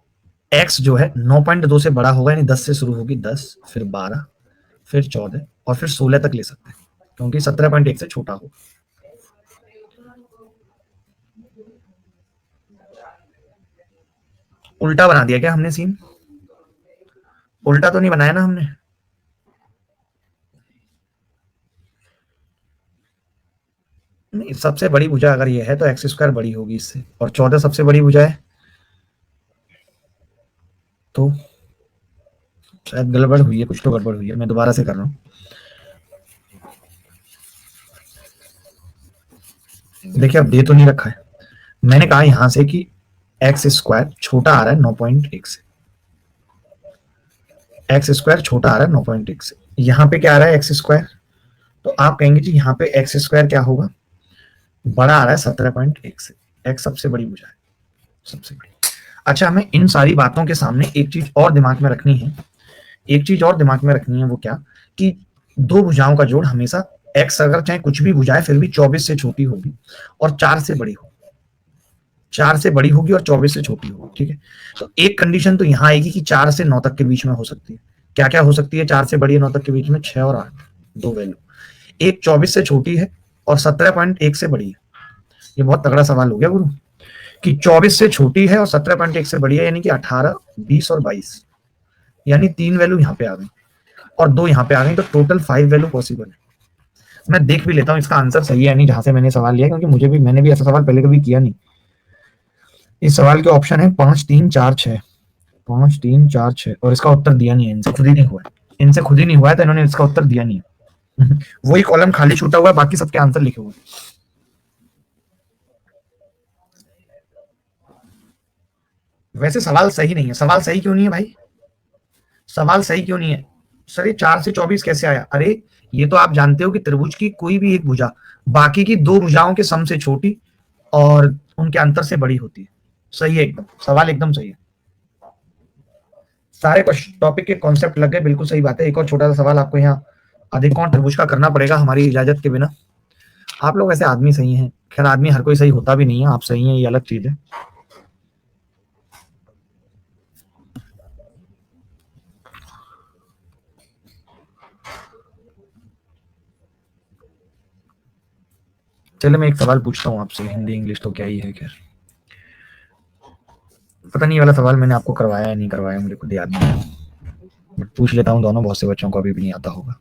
A: एक्स जो है 9.2 से बड़ा होगा, यानी 10 से शुरू होगी, 10 फिर 12 फिर 14 और फिर 16 तक ले सकते हैं, क्योंकि 17.1 से छोटा होगा। उल्टा बना दिया क्या हमने सीन? उल्टा तो नहीं बनाया ना हमने? नहीं, सबसे बड़ी भुजा अगर ये है तो एक्स स्क्वायर बड़ी होगी इससे, और 14 सबसे बड़ी भुजा है, तो शायद गड़बड़ हुई है, कुछ तो गड़बड़ हुई है। मैं दोबारा से कर रहा हूँ। देखिए अब दे तो नहीं रखा है, मैंने कहा यहां से कि एक्स स्क्वायर छोटा आ रहा है 9.1 से, एक्स स्क्वायर छोटा आ रहा है 9.1 से। यहाँ पे क्या आ रहा है? X square. तो आप कहेंगे जी यहाँ पे एक्स स्क्वायर क्या होगा? बड़ा आ रहा है 17.1 से। एक्स सबसे बड़ी भुजा है, सबसे बड़ी। अच्छा, हमें इन सारी बातों के सामने एक चीज और दिमाग में रखनी है, एक चीज और दिमाग में रखनी है। वो क्या? कि दो भुजाओं का जोड़ हमेशा, एक्स अगर चाहे कुछ भी भुजाएं फिर भी 24 से छोटी होगी और 4 से बड़ी होगी, 4 से बड़ी होगी और 24 से छोटी होगी, ठीक है। तो एक कंडीशन तो यहां आएगी कि 4 से 9 तक के बीच में हो सकती है। क्या क्या हो सकती है 4 से बड़ी 9 तक के बीच में? 6 और 8, दो वैल्यू। एक 24 से छोटी है और 17.1 से बड़ी है। ये बहुत तगड़ा सवाल हो गया गुरु, कि 24 से छोटी है और 17.1 से बड़ी है, यानी कि 18, 20 और 22, यानी 3 वैल्यू यहाँ पे आ गई और 2 यहाँ पे आ गई, तो टोटल 5 वैल्यू पॉसिबल है। मैं देख भी लेता हूँ इसका आंसर सही है नहीं जहां से मैंने सवाल लिया, क्योंकि मैंने भी ऐसा सवाल पहले कभी किया नहीं। इस सवाल के ऑप्शन है 5 3 4 6, 5 3 4 6, और इसका उत्तर दिया नहीं है, इनसे खुद ही नहीं हुआ है, इनसे खुद ही नहीं हुआ है, तो इन्होंने इसका उत्तर दिया नहीं है। वही कॉलम खाली छूटा हुआ है, बाकी सबके आंसर लिखे हुए हैं। वैसे सवाल सही नहीं है। सवाल सही क्यों नहीं है भाई? सवाल सही क्यों नहीं है सर? ये 4 से 24 कैसे आया? अरे ये तो आप जानते हो कि त्रिभुज की कोई भी एक भुजा बाकी की दो भुजाओं के सम से छोटी और उनके अंतर से बड़ी होती है। सही है एकदम, सवाल एकदम सही है। सारे टॉपिक के कॉन्सेप्ट लग गए, बिल्कुल सही बात है। एक और छोटा सा सवाल आपको यहाँ अधिकोण त्रिभुज का करना पड़ेगा हमारी इजाजत के बिना। आप लोग ऐसे आदमी सही हैं, खैर आदमी हर कोई सही होता भी नहीं है, आप सही हैं ये अलग चीज है। चलो मैं एक सवाल पूछता हूँ आपसे, हिंदी इंग्लिश तो क्या ही है, खैर पता नहीं वाला सवाल मैंने आपको करवाया या नहीं करवाया, मुझे खुद याद नहीं, बट पूछ लेता हूँ। दोनों बहुत से बच्चों को अभी भी नहीं आता होगा,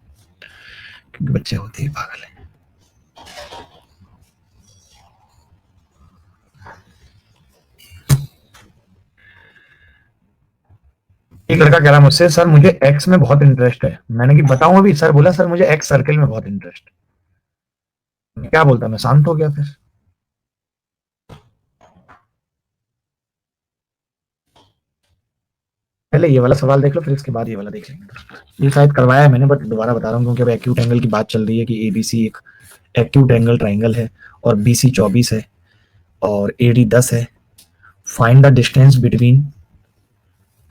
A: क्योंकि बच्चे होते ही पागल है। एक लड़का कह रहा मुझसे, सर मुझे एक्स में बहुत इंटरेस्ट है। मैंने कि बताऊं अभी? सर बोला, सर मुझे एक्स सर्कल में बहुत इंटरेस्ट। क्या बोलता, मैं शांत हो गया। फिर पहले ये वाला सवाल देख लो, फिर इसके बाद ये वाला देख लेंगे। ये शायद करवाया है मैंने, बट दोबारा बता रहा हूँ, क्योंकि अब एक्यूट एंगल की बात चल रही है कि एबीसी एक एक्यूट एंगल ट्राइंगल है और बीसी 24 है और एडी 10 है। Find the distance between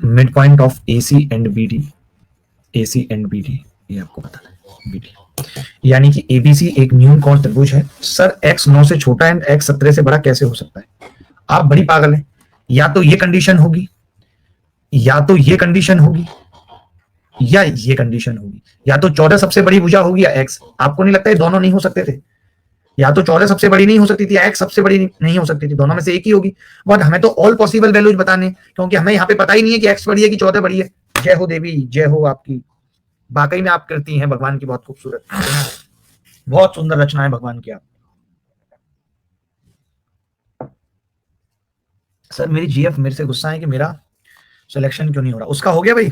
A: mid point of AC and BD. AC and BD ये आपको बताना है। बीडी यानी कि एबीसी एक न्यून कोण त्रिभुज है। सर एक्स 9 से छोटा एंड एक्स 17 से बड़ा कैसे हो सकता है? आप बड़ी पागल हैं। या तो ये कंडीशन होगी, या तो ये कंडीशन होगी, या ये कंडीशन होगी। या तो 14 सबसे बड़ी भुजा होगी या एक्स। आपको नहीं लगता ये दोनों नहीं हो सकते थे? या तो 14 सबसे बड़ी नहीं हो सकती थी या एक्स सबसे बड़ी नहीं हो सकती थी, दोनों में से एक ही होगी। बट हमें तो ऑल पॉसिबल वैल्यूज बताने, क्योंकि हमें यहाँ पे पता ही नहीं है कि एक्स बड़ी है कि 14 बड़ी है। जय हो देवी, जय हो आपकी। वाकई में आप करती हैं भगवान की बहुत खूबसूरत, बहुत सुंदर रचना है भगवान की आप। सर मेरी जीएफ मेरे से गुस्सा है कि मेरा सिलेक्शन क्यों नहीं हो रहा। उसका हो गया भाई,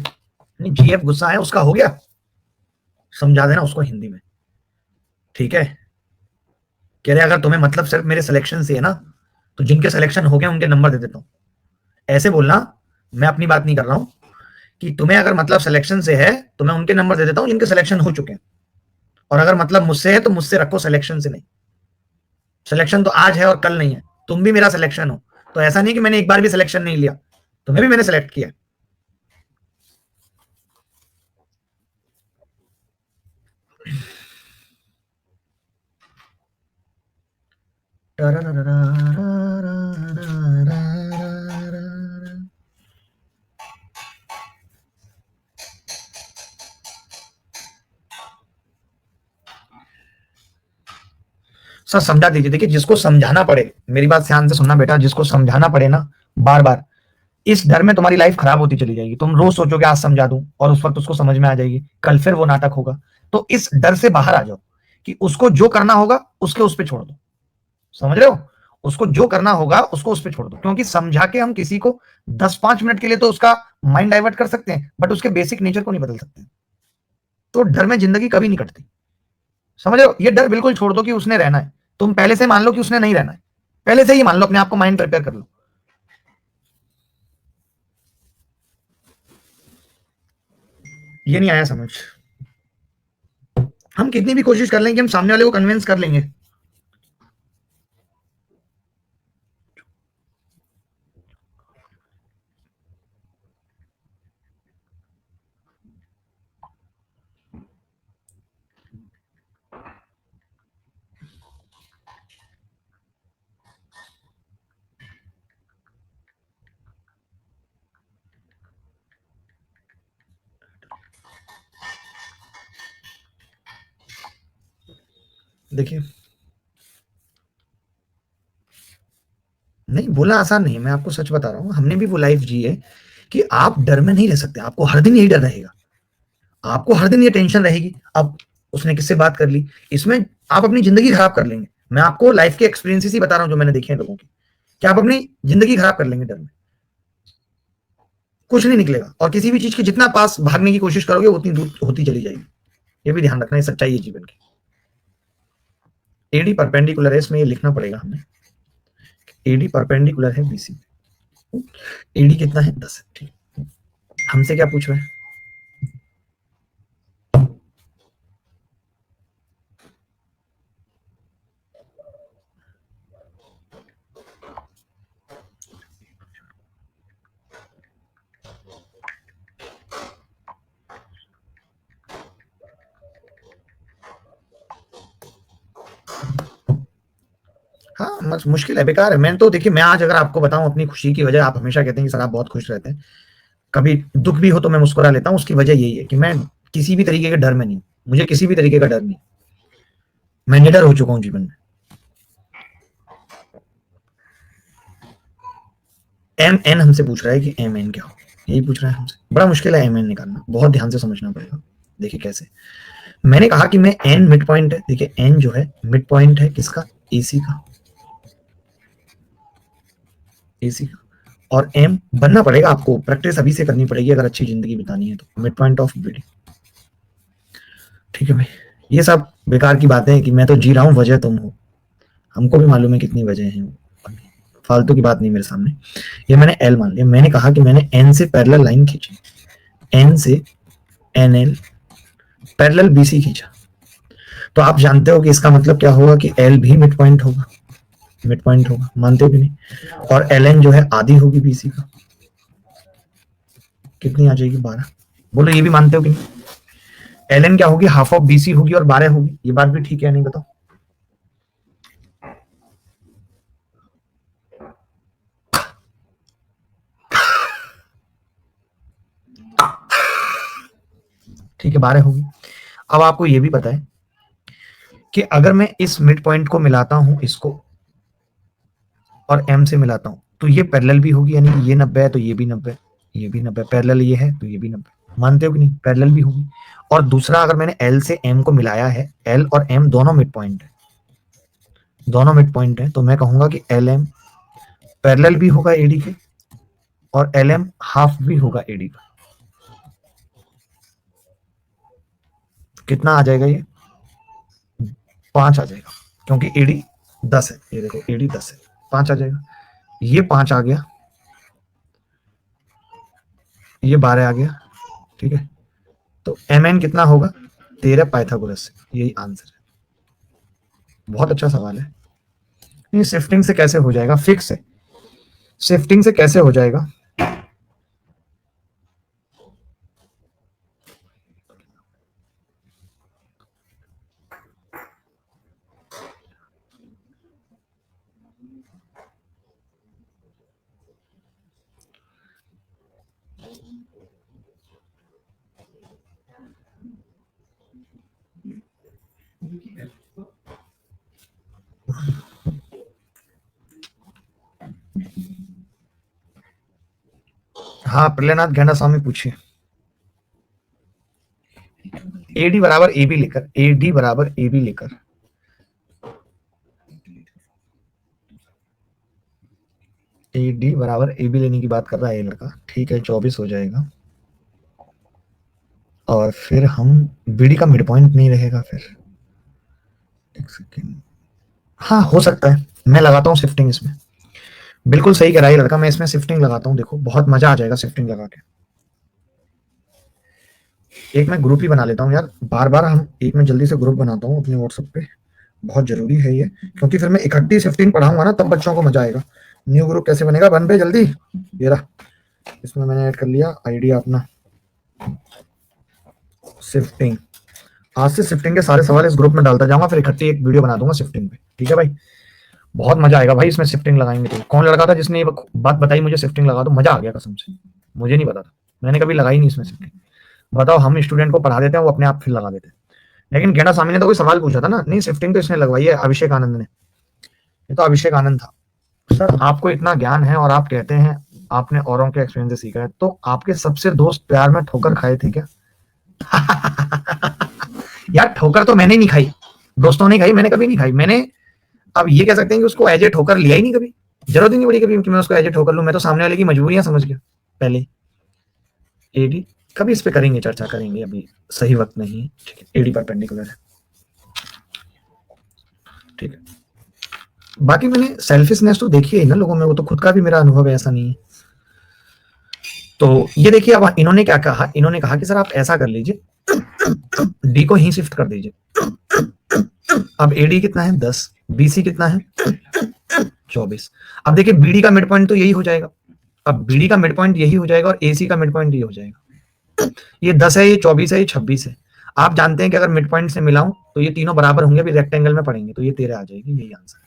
A: नहीं जीएफ गुस्सा है, उसका हो गया, समझा देना उसको हिंदी में, ठीक है? कह रहे अगर तुम्हें मतलब सिर्फ मेरे सिलेक्शन से है ना, तो जिनके सिलेक्शन हो गए उनके नंबर दे देता हूँ। ऐसे बोलना, मैं अपनी बात नहीं कर रहा हूं, कि तुम्हें अगर मतलब सिलेक्शन से है तो मैं उनके नंबर दे देता हूं जिनके सिलेक्शन हो चुके हैं, और अगर मतलब मुझसे है तो मुझसे रखो, सिलेक्शन से नहीं। सिलेक्शन तो आज है और कल नहीं है। तुम भी मेरा सिलेक्शन हो, तो ऐसा नहीं कि मैंने एक बार भी सिलेक्शन नहीं लिया, तुम्हें भी मैंने सिलेक्ट किया। सर समझा दीजिए। देखिए जिसको समझाना पड़े, मेरी बात ध्यान से सुनना बेटा, जिसको समझाना पड़े ना बार बार, इस डर में तुम्हारी लाइफ खराब होती चली जाएगी। तुम रोज सोचोगे आज समझा दूं, और उस वक्त उसको समझ में आ जाएगी, कल फिर वो नाटक होगा। तो इस डर से बाहर आ जाओ कि उसको जो करना होगा उसके उस पर छोड़ दो। समझ रहे हो? उसको जो करना होगा उसको उस पर छोड़ दो, क्योंकि समझा के हम किसी को 10-5 मिनट के लिए तो उसका माइंड डाइवर्ट कर सकते हैं, बट उसके बेसिक नेचर को नहीं बदल सकते। तो डर में जिंदगी कभी नहीं कटती। समझ रहे हो? ये डर बिल्कुल छोड़ दो कि उसने रहना है। तुम पहले से मान लो कि उसने नहीं रहना है, पहले से ही मान लो, अपने आप को माइंड प्रिपेयर कर लो। ये नहीं आया समझ? हम कितनी भी कोशिश कर लेंगे, हम सामने वाले को कन्विंस कर लेंगे। देखिए नहीं बोला आसान नहीं है, मैं आपको सच बता रहा हूं, हमने भी वो लाइफ जी है कि आप डर में नहीं रह सकते। आपको हर दिन यही डर रहेगा, आपको हर दिन ये टेंशन रहेगी। अब उसने किससे बात कर ली, इसमें आप अपनी जिंदगी खराब कर लेंगे। मैं आपको लाइफ के एक्सपीरियंसेस ही बता रहा हूं जो मैंने देखे हैं लोगों की, कि आप अपनी जिंदगी खराब कर लेंगे डर में, कुछ नहीं निकलेगा। और किसी भी चीज के जितना पास भागने की कोशिश करोगे उतनी दूर होती चली जाएगी। ये भी ध्यान रखना, ये सच्चाई है जीवन की। एडी परपेंडिकुलर है, इसमें ये लिखना पड़ेगा हमें, एडी परपेंडिकुलर है बीसी। एडी कितना है 10 है, ठीक। हमसे क्या पूछ रहे हैं, हाँ मुश्किल है, बेकार है। मैं तो देखिए, मैं आज अगर आपको बताऊं अपनी खुशी की वजह, आप हमेशा कहते हैं कि सर आप बहुत खुश रहते हैं, कभी दुख भी हो तो मैं मुस्कुरा लेता हूं। उसकी वजह यही है कि मैं किसी भी तरीके के डर में नहीं, मुझे किसी भी तरीके का डर नहीं, मैं निडर हो चुका हूं जीवन में। एम एन हमसे पूछ रहा है कि एम एन क्या हो, यही पूछ रहा है हमसे। बड़ा मुश्किल है एम एन निकालना, बहुत ध्यान से समझना पड़ेगा। देखिए कैसे, मैंने कहा कि मैं एन मिड पॉइंट है, देखिए एन जो है मिड पॉइंट है किसका, एसी का, एसी का। और एम बनना पड़ेगा आपको, प्रैक्टिस अभी से करनी पड़ेगी अगर अच्छी जिंदगी बितानी है तो। मिड पॉइंट ऑफ बीडी, ठीक है भाई। ये सब बेकार की बातें हैं कि मैं तो जी रहा हूं, वजह तुम हो। हमको भी मालूम है कितनी वजह है, फालतू की बात नहीं मेरे सामने। ये मैंने एल मान लिया, मैंने कहा कि मैंने एन से पैरेलल लाइन खींची, एन से एन एल पैरेलल बीसी खींचा, तो आप जानते हो कि इसका मतलब क्या होगा कि एल भी मिड पॉइंट होगा, मिड पॉइंट होगा, मानते हो कि नहीं। और एल एन जो है आधी होगी बीसी का, कितनी आ जाएगी 12, बोलो ये भी मानते हो कि नहीं। एल एन क्या होगी, हाफ ऑफ बीसी होगी और 12 होगी, ये बात भी ठीक है नहीं, बताओ। ठीक है 12 होगी। अब आपको ये भी पता है कि अगर मैं इस मिड पॉइंट को मिलाता हूं इसको और एम से मिलाता हूं तो ये पैरेलल भी होगी, यानी ये 90 है तो ये भी 90, ये भी 90, पैरेलल ये है तो ये भी 90, मानते हो कि नहीं, पैरेलल भी होगी। और दूसरा, अगर मैंने एल से एम को मिलाया है, एल और एम दोनों मिड पॉइंट है, दोनों मिड पॉइंट है, तो मैं कहूंगा कि एल एम पैरेलल भी होगा एडी के और एल एम हाफ भी होगा एडी का। कितना आ जाएगा ये, 5 आ जाएगा, क्योंकि एडी 10 है, ये देखो एडी 10 है, 5 आ जाएगा। ये 5 आ गया, ये 12 आ गया, ठीक है। तो एम एन कितना होगा, 13 पाइथागोरस से, यही आंसर है। बहुत अच्छा सवाल है। ये शिफ्टिंग से कैसे हो जाएगा, फिक्स है, शिफ्टिंग से कैसे हो जाएगा। हाँ प्रलयनाथ गहना स्वामी पूछिए। एडी बराबर ए बी लेकर, एडी बराबर ए बी लेकर, एडी बराबर ए बी लेने की बात कर रहा है ये लड़का, ठीक है 24 हो जाएगा। और फिर हम बीडी का मिड पॉइंट नहीं रहेगा फिर, एक सेकेंड, हाँ हो सकता है, मैं लगाता हूँ शिफ्टिंग इसमें। बिल्कुल सही कह रहा है लड़का, मैं इसमें शिफ्टिंग लगाता हूँ, देखो बहुत मजा आ जाएगा शिफ्टिंग लगा के। एक मैं ग्रुप ही बना लेता हूँ यार, बार बार हम एक में जल्दी से ग्रुप बनाता हूँ अपने व्हाट्सएप पे, बहुत जरूरी है ये, क्योंकि फिर मैं इकट्ठी शिफ्टिंग पढ़ाऊंगा ना तब बच्चों को मजा आएगा। न्यू ग्रुप कैसे बनेगा, बन पे जल्दी, ये रहा, इसमें मैंने ऐड कर लिया आइडिया अपना, शिफ्टिंग। आज से शिफ्टिंग के सारे सवाल इस ग्रुप में डालता जाऊंगा, फिर इकट्ठी एक वीडियो बना दूंगा शिफ्टिंग पे, ठीक है भाई। बहुत मजा आएगा भाई इसमें शिफ्टिंग लगाएंगे तो। कौन लड़का था जिसने ये बात बताई मुझे शिफ्टिंग लगा दो, मजा आ गया कसम से, मुझे नहीं पता था, मैंने कभी लगाई नहीं इसमें शिफ्टिंग। बताओ, हम स्टूडेंट को पढ़ा देते हैं, वो अपने आप फिर लगा देते हैं। लेकिन गेंडा स्वामी ने तो कोई सवाल पूछा था ना, नहीं शिफ्टिंग तो इसने लगवाई है, अभिषेक आनंद ने, ये तो अभिषेक आनंद था। सर आपको इतना ज्ञान है और आप कहते हैं आपने औरों के एक्सपीरियंस से सीखा है, तो आपके सबसे दोस्त प्यार में ठोकर खाए थे क्या? यार ठोकर तो मैंने नहीं खाई, दोस्तों ने खाई, मैंने कभी नहीं खाई। मैंने अब ये कह सकते हैं कि उसको एज ए ठोकर लिया ही नहीं कभी, जरूरत ही नहीं पड़ी कभी कि मैं उसको एज ए ठोकर लूं। मैं तो सामने वाले की मजबूरियां समझ गया पहले। एडी कभी इस पे करेंगे, चर्चा करेंगे, अभी सही वक्त नहीं है। ठीक है, एडी परपेंडिकुलर है। ठीक है, बाकी मैंने सेल्फिशनेस तो देखी है ना लोगों में, वो तो खुद का भी मेरा अनुभव ऐसा नहीं है। तो ये देखिए, अब इन्होंने क्या कहा, इन्होंने कहा कि सर आप ऐसा कर लीजिए, डी को ही शिफ्ट कर दीजिए। अब एडी कितना है 10, बीसी कितना है 24। अब देखिए बीडी का मिड पॉइंट तो यही हो जाएगा, अब बीडी का मिड पॉइंट यही हो जाएगा और एसी का मिड पॉइंट ये हो जाएगा। ये 10 है, ये 24 है, ये 26 है। आप जानते हैं कि अगर मिड पॉइंट से मिलाऊं तो ये तीनों बराबर होंगे, अभी रेक्टेंगल में पड़ेंगे, तो ये 13 आ जाएगी, यही आंसर है।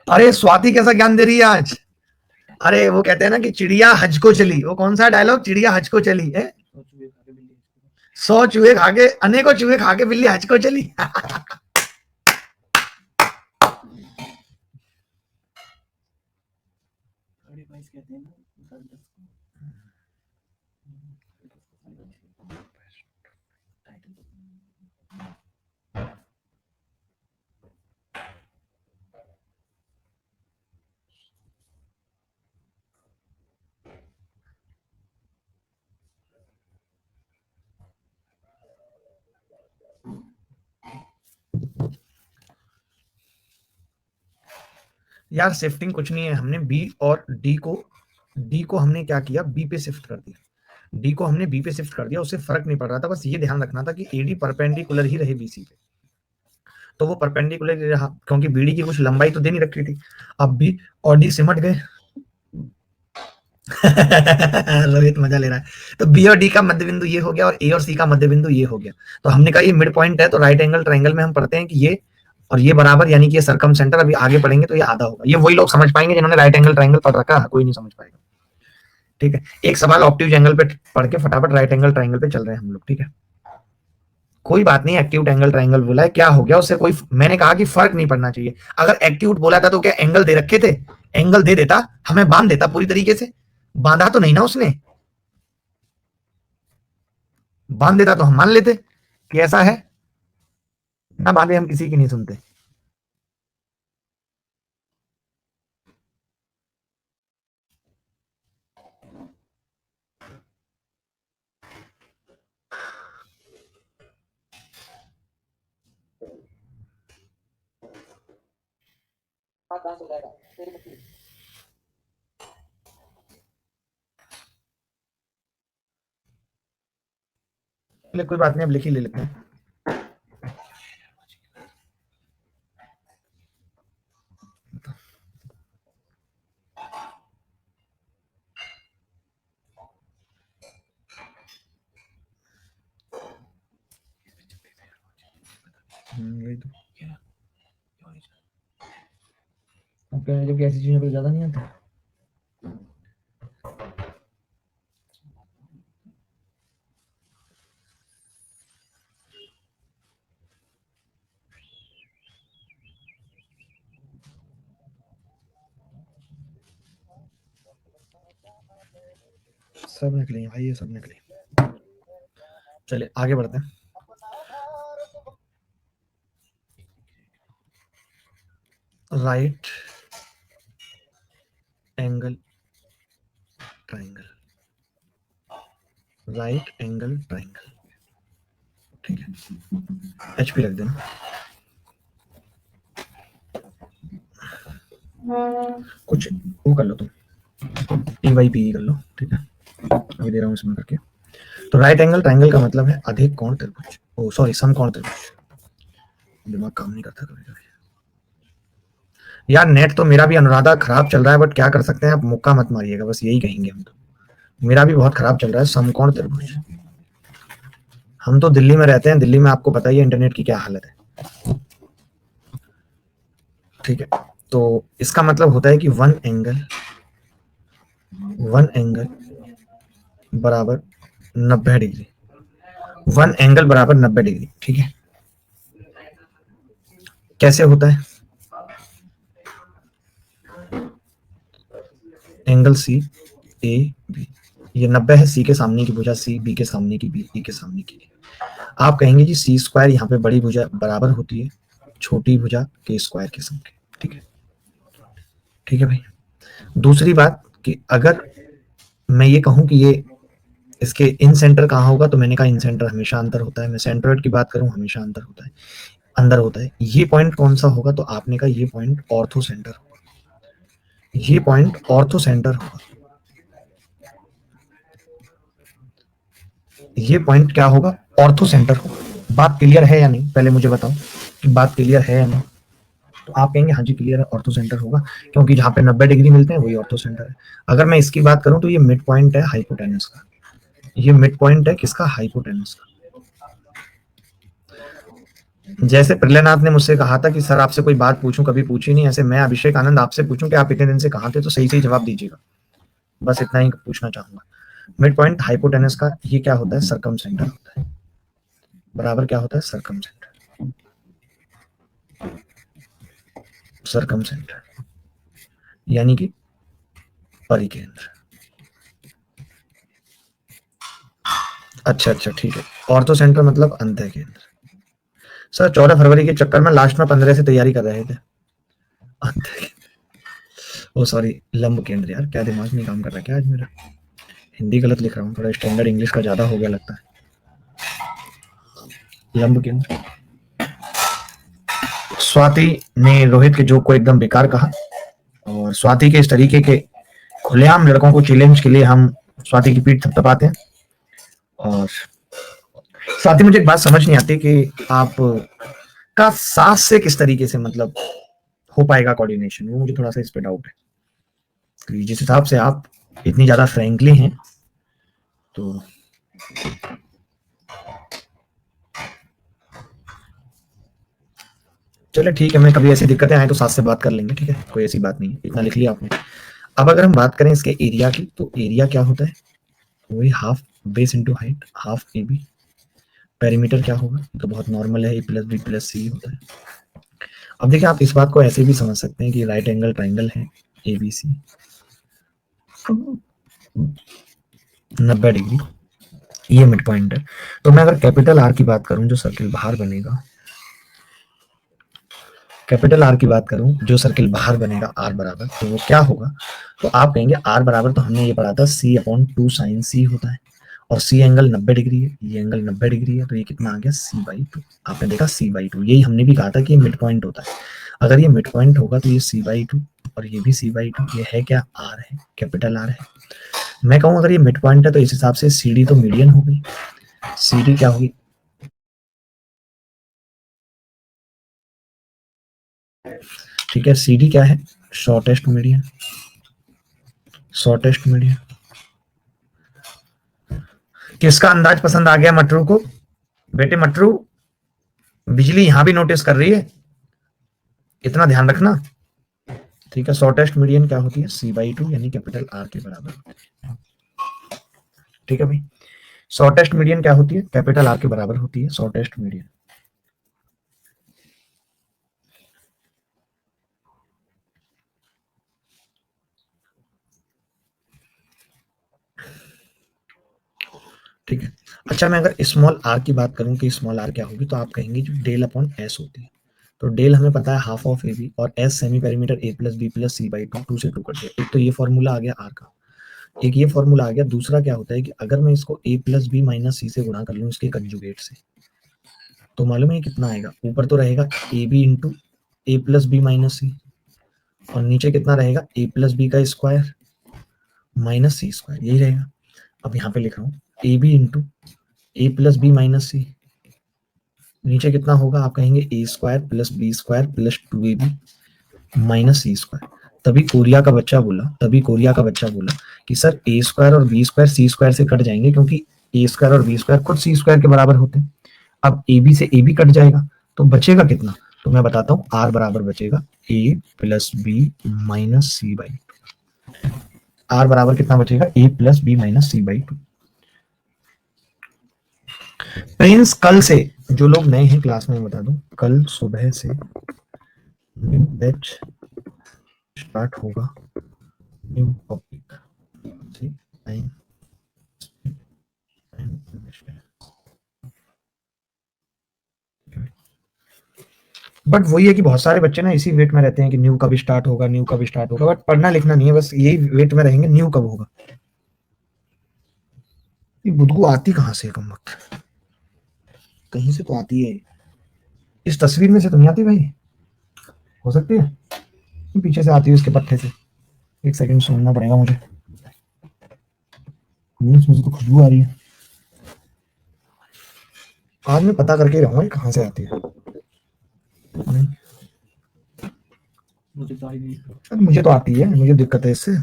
A: अरे स्वाति कैसा ज्ञान दे रही है आज। अरे वो कहते हैं ना कि चिड़िया हज को चली, वो कौन सा डायलॉग, चिड़िया हज को चली है, 100 चूहे खा के, अनेकों चूहे खा के बिल्ली हज को चली। यार शिफ्टिंग कुछ नहीं है, हमने बी और डी को हमने क्या किया, बी पे शिफ्ट कर दिया, डी को हमने बी पे शिफ्ट कर दिया, उससे फर्क नहीं पड़ रहा था, बस ये ध्यान रखना था कि एडी परपेंडिकुलर ही रहे बीसी पे, तो वो परपेंडिकुलर ही रहा, क्योंकि बीडी की कुछ लंबाई तो दे नहीं रखी थी। अब बी और डी सिमट गए। रोहित मजा ले रहा है। तो बी और डी का मध्य बिंदु ये हो गया और ए और सी का मध्य बिंदु ये हो गया, तो हमने कहा ये मिड पॉइंट है, तो राइट एंगल ट्रायंगल में हम पढ़ते हैं कि ये और ये बराबर, यानी कि ये सरकम सेंटर, अभी आगे पढ़ेंगे तो ये आधा होगा। ये वही लोग समझ पाएंगे जिन्होंने राइट एंगल ट्रायंगल पढ़ रखा है, कोई नहीं समझ पाएगा। ठीक है, एक सवाल ऑप्टिव एंगल पे पढ़ के फटाफट राइट एंगल ट्रायंगल पे चल रहे हैं हम लोग। ठीक है, कोई बात नहीं, एक्यूट एंगल ट्रायंगल बोला है, क्या हो गया उससे, कोई, मैंने कहा कि फर्क नहीं पड़ना चाहिए। अगर एक्यूट बोला था तो क्या एंगल दे रखे थे, एंगल दे देता, हमें बांध देता पूरी तरीके से, बांधा तो नहीं ना उसने, बांध देता तो हम मान लेते कि ऐसा है ना, बांधे हम किसी की नहीं सुनते। कोई बात नहीं, अब लिख ही ले लेते हैं। जब ऐसी चीजों पर ज्यादा नहीं आता। सब निकले भाई, ये सब निकले। चलिए आगे बढ़ते हैं। Right angle triangle, right angle triangle. ठीक है, एचपी रख देना। कुछ वो कर लो तुम, टी वाई पी कर लो। ठीक है, अभी दे रहा हूँ इसमें करके। तो राइट एंगल ट्रायंगल का मतलब है अधिक कोण त्रिभुज, ओ सॉरी समकोण त्रिभुज। दिमाग काम नहीं करता कभी कभी यार। नेट तो मेरा भी अनुराधा खराब चल रहा है, बट क्या कर सकते हैं, आप मुक्का मत मारिएगा, बस यही कहेंगे हम तो। मेरा भी बहुत खराब चल रहा है। समकोण त्रिभुज, हम तो दिल्ली में रहते हैं, दिल्ली में आपको पता ही है इंटरनेट की क्या हालत है। ठीक है, तो इसका मतलब होता है कि वन एंगल बराबर 90 डिग्री, वन एंगल बराबर 90 डिग्री। ठीक है, कैसे होता है, एंगल सी ए बी, ये 90 है, सी के सामने की भुजा सी, बी के सामने की बी, ई के सामने की ए। आप कहेंगे जी सी स्क्वायर यहाँ पे बड़ी भुजा बराबर होती है छोटी भुजा के स्क्वायर के सम के। ठीक है, ठीक है भाई। दूसरी बात कि अगर मैं ये कहूं कि ये इसके इन सेंटर कहाँ होगा, तो मैंने कहा इन सेंटर हमेशा अंदर होता है। मैं सेंट्रोइड की बात करूं हमेशा अंदर होता है, अंदर होता है। ये पॉइंट कौन सा होगा, तो आपने कहा ये पॉइंट ऑर्थो सेंटर होगा, ये पॉइंट ऑर्थो सेंटर होगा। ये पॉइंट क्या होगा, ऑर्थो सेंटर होगा। बात क्लियर है या नहीं, पहले मुझे बताओ कि बात क्लियर है या नहीं। तो आप कहेंगे हाँ जी क्लियर है, ऑर्थो सेंटर होगा, क्योंकि जहां पे 90 डिग्री मिलते हैं वही ऑर्थो सेंटर है। अगर मैं इसकी बात करूं तो ये मिड पॉइंट है हाइपोटेनस का, ये मिड पॉइंट है किसका, हाइपोटेनस का। जैसे प्रलयनाथ ने मुझसे कहा था कि सर आपसे कोई बात पूछूं, कभी पूछी नहीं, ऐसे मैं अभिषेक आनंद आपसे पूछूं कि आप इतने दिन से कहाँ थे, तो सही सही जवाब दीजिएगा। बस इतना ही पूछना चाहूंगा। मिड पॉइंट हाइपोटेनस का ये क्या होता है, सरकम सेंटर होता है। बराबर क्या होता है, सरकम सेंटर, सरकम सेंटर यानी कि परिकेंद्र। अच्छा अच्छा ठीक है, ऑर्थो सेंटर मतलब अंतः केंद्र। सर 14 फरवरी के चक्कर में लास्ट में 15 से तैयारी कर रहे थे। अंतः, ओ सॉरी, लंब केंद्र। यार क्या दिमाग नहीं काम कर रहा क्या आज मेरा, हिंदी गलत लिख रहा हूँ, थोड़ा स्टैंडर्ड इंग्लिश का ज्यादा हो गया लगता है। लंब केंद्र। स्वाति ने रोहित के जोक को एकदम बेकार कहा, और स्वाति के इस तरीके के खुलेआम लड़कों को चैलेंज के लिए हम स्वाति की पीठ थपथपाते हैं। और स्वाति मुझे एक बात समझ नहीं आती कि आप का सांस से किस तरीके से मतलब हो पाएगा कोऑर्डिनेशन, वो मुझे थोड़ा सा इस पे डाउट है। जिस हिसाब से आप इतनी ज्यादा फ्रैंकली हैं, तो चले ठीक है, मैं कभी ऐसी दिक्कतें आए तो साथ से बात कर लेंगे, ठीक है, कोई ऐसी बात नहीं है, इतना लिख लिया आपने। अब अगर हम बात करें इसके एरिया की, तो एरिया क्या होता है, वही half base into height, half A B. Perimeter क्या होगा, तो बहुत नॉर्मल है, A plus B plus C होता है। अब देखिए आप इस बात को ऐसे भी समझ सकते हैं कि राइट एंगल ट्राइंगल है ए बी सी, 90 डिग्री, ये मिड पॉइंट है। तो मैं अगर कैपिटल आर की बात करूं जो सर्किल बाहर बनेगा, कैपिटल आर की बात करूं जो सर्किल बाहर बनेगा आर बराबर, तो वो क्या होगा, तो आप कहेंगे आर बराबर, तो हमने ये पढ़ा था सी अपॉन 2 साइन सी होता है, और सी एंगल 90 डिग्री है, ये एंगल 90 डिग्री है, तो ये कितना आ गया सी बाई टू। आपने देखा सी बाई टू, यही हमने भी कहा था कि ये मिड पॉइंट होता है। अगर ये मिड पॉइंट होगा तो ये सी बाई टू और ये भी सी बाई टू, ये है क्या, आर है, कैपिटल आर है। मैं कहूँ अगर ये मिड पॉइंट है तो इस हिसाब से सी डी तो मीडियन हो गई, सी डी क्या होगी, ठीक है, सी डी क्या है, शॉर्टेस्ट मीडियन, शॉर्टेस्ट मीडियन। किसका अंदाज पसंद आ गया मटरू को, बेटे मटरू, बिजली यहां भी नोटिस कर रही है, इतना ध्यान रखना, ठीक है। शॉर्टेस्ट मीडियन क्या होती है, सी बाई टू यानी कैपिटल आर के बराबर, ठीक है भाई। शॉर्टेस्ट मीडियन क्या होती है, कैपिटल आर के बराबर होती है शॉर्टेस्ट मीडियन। ठीक है। अच्छा मैं अगर स्मॉल आर की बात करूं कि स्मॉल आर क्या होगी, तो आप कहेंगे जो डेल अपॉन एस होती है, तो डेल हमें पता है हाफ ऑफ ए बी, और S semi perimeter A plus B plus C by two, 2 से 2 कट गया। एक तो ये फॉर्मूला आ गया आर का, एक ये फॉर्मूला आ गया। दूसरा क्या होता है कि अगर मैं इसको ए प्लस बी माइनस सी से गुणा कर लूँ इसके कंजुगेट से, तो मालूम है कितना आएगा, ऊपर तो रहेगा A B into A plus B minus C, और नीचे कितना रहेगा, ए प्लस बी का स्क्वायर माइनस सी स्क्वायर, यही रहेगा। अब यहाँ पे लिख रहा हूँ A B into A plus B minus C, नीचे कितना होगा, आप कहेंगे A square plus B square plus 2ab minus C square. तभी कोरिया का बच्चा बोला, तभी कोरिया का बच्चा बोला कि सर ए स्क्वायर और बी स्क्वायर सी स्क्वायर से कट जाएंगे, क्योंकि ए स्क्वायर और बी स्क्वायर खुद सी स्क्वायर के बराबर होते हैं। अब ए बी से ए बी कट जाएगा, तो बचेगा कितना, तो मैं बताता हूँ, आर बराबर बचेगा A plus B minus C by, R बराबर कितना बचेगा, A plus B minus C by two. Prince कल से, जो लोग नए हैं क्लास में बता दूं, कल सुबह से बैच स्टार्ट होगा न्यू पब्लिक बट वही है कि बहुत सारे बच्चे ना इसी वेट में रहते हैं कि न्यू कब स्टार्ट होगा, न्यू कब स्टार्ट होगा, बट पढ़ना लिखना नहीं है, बस यही वेट में रहेंगे न्यू कब होगा। ये बुद्धू आती कहाँ से कम वक्त, कहीं से तो आती है। इस तस्वीर में से तो नहीं आती भाई, हो सकती है पीछे से आती है उसके पट्टे से। एक सेकंड सुनना पड़ेगा मुझे, मुझे तो खुशबू आ रही है। आज मैं पता करके रहूंगा कहाँ से आती है। नहीं, मुझे तो आती है, मुझे दिक्कत है इससे।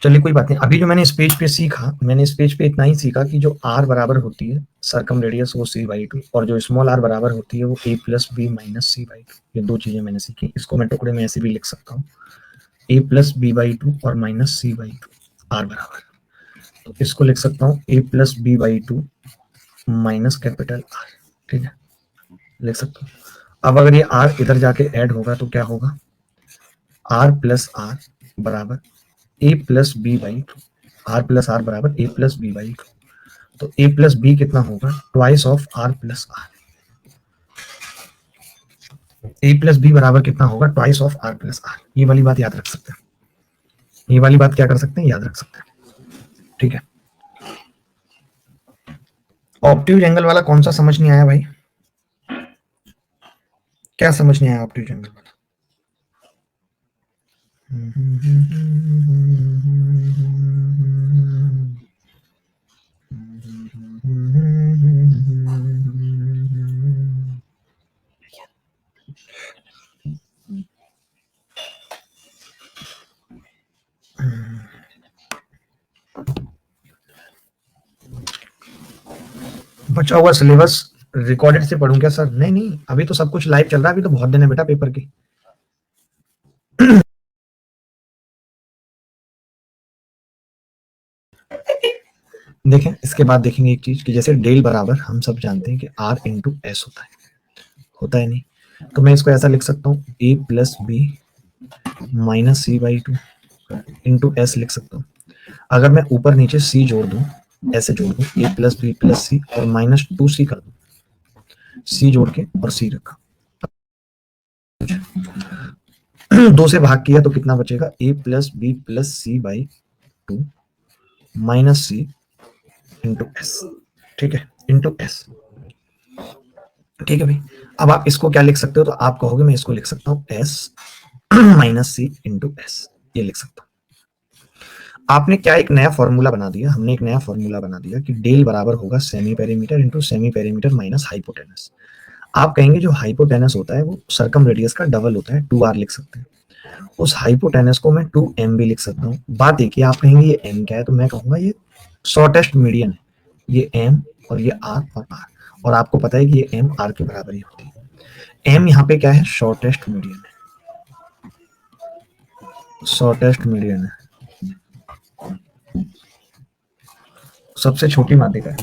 A: चलिए कोई बात नहीं, अभी जो मैंने इस पेज पे सीखा, मैंने इस पेज पे इतना ही सीखा कि जो आर बराबर होती है सरकम रेडियस वो c/2 और जो स्मॉल आर बराबर होती है वो a plus B minus c/2। ये दो चीजें मैंने सीखी। इसको मैं टुकड़े में ऐसे भी लिख सकता हूँ, a प्लस b/2 और माइनस c/2 आर बराबर। तो इसको लिख सकता हूँ a plus b/2 minus capital R. ठीक है, लिख सकता हूँ। अब अगर ये आर इधर जाके ऐड होगा तो क्या होगा, आर प्लस आर बराबर A plus B by two. R plus R बराबर A plus B by two. तो ए प्लस बी कितना होगा, twice of R plus R. A plus B बराबर कितना होगा, twice of R plus R. ये वाली बात याद रख सकते हैं, ये वाली बात क्या कर सकते हैं, याद रख सकते हैं। ठीक है, ऑप्टिव एंगल वाला कौन सा समझ नहीं आया भाई, क्या समझ नहीं आया ऑप्टिव एंगल वाला। बचा हुआ सिलेबस रिकॉर्डेड से पढ़ूं क्या सर? नहीं नहीं, अभी तो सब कुछ लाइव चल रहा है, अभी तो बहुत दिन है बेटा पेपर के। देखें इसके बाद देखेंगे एक चीज कि जैसे डेल बराबर हम सब जानते हैं कि आर इंटू एस होता है नहीं, तो मैं इसको ऐसा लिख सकता हूँ A plus B minus c/2 into S लिख सकता हूँ। अगर मैं ऊपर नीचे सी जोड़ दूं, ऐसे जोड़ दूं ए प्लस बी प्लस सी और माइनस 2c कर दूं, सी जोड़ के और सी रखा, दो से भाग किया तो कितना बचेगा, A plus B plus C by two minus C into S. ठीक है, इंटू एस। ठीक है भाई, अब आप इसको क्या लिख सकते हो, तो आप कहोगे मैं इसको लिख सकता हूँ S minus C into S, ये लिख सकता हूँ। आपने क्या एक नया फॉर्मूला बना दिया, हमने एक नया फॉर्मूला बना दिया कि डेल बराबर होगा semi perimeter into semi perimeter minus hypotenuse. आप कहेंगे जो हाइपोटेनस होता है वो सरकम रेडियस का डबल होता है, 2r लिख सकते हैं। उस हाइपोटेनस को मैं 2m भी लिख सकता हूँ। बात एक ही, आप कहेंगे ये m क्या है, तो मैं कहूंगा ये शॉर्टेस्ट मीडियन है, ये m और ये r और r, और आपको पता है कि ये m r के बराबर ही होती है। m यहाँ पे क्या है, शॉर्टेस्ट मीडियन है, शॉर्टेस्ट मीडियन है, सबसे छोटी माध्यिका है,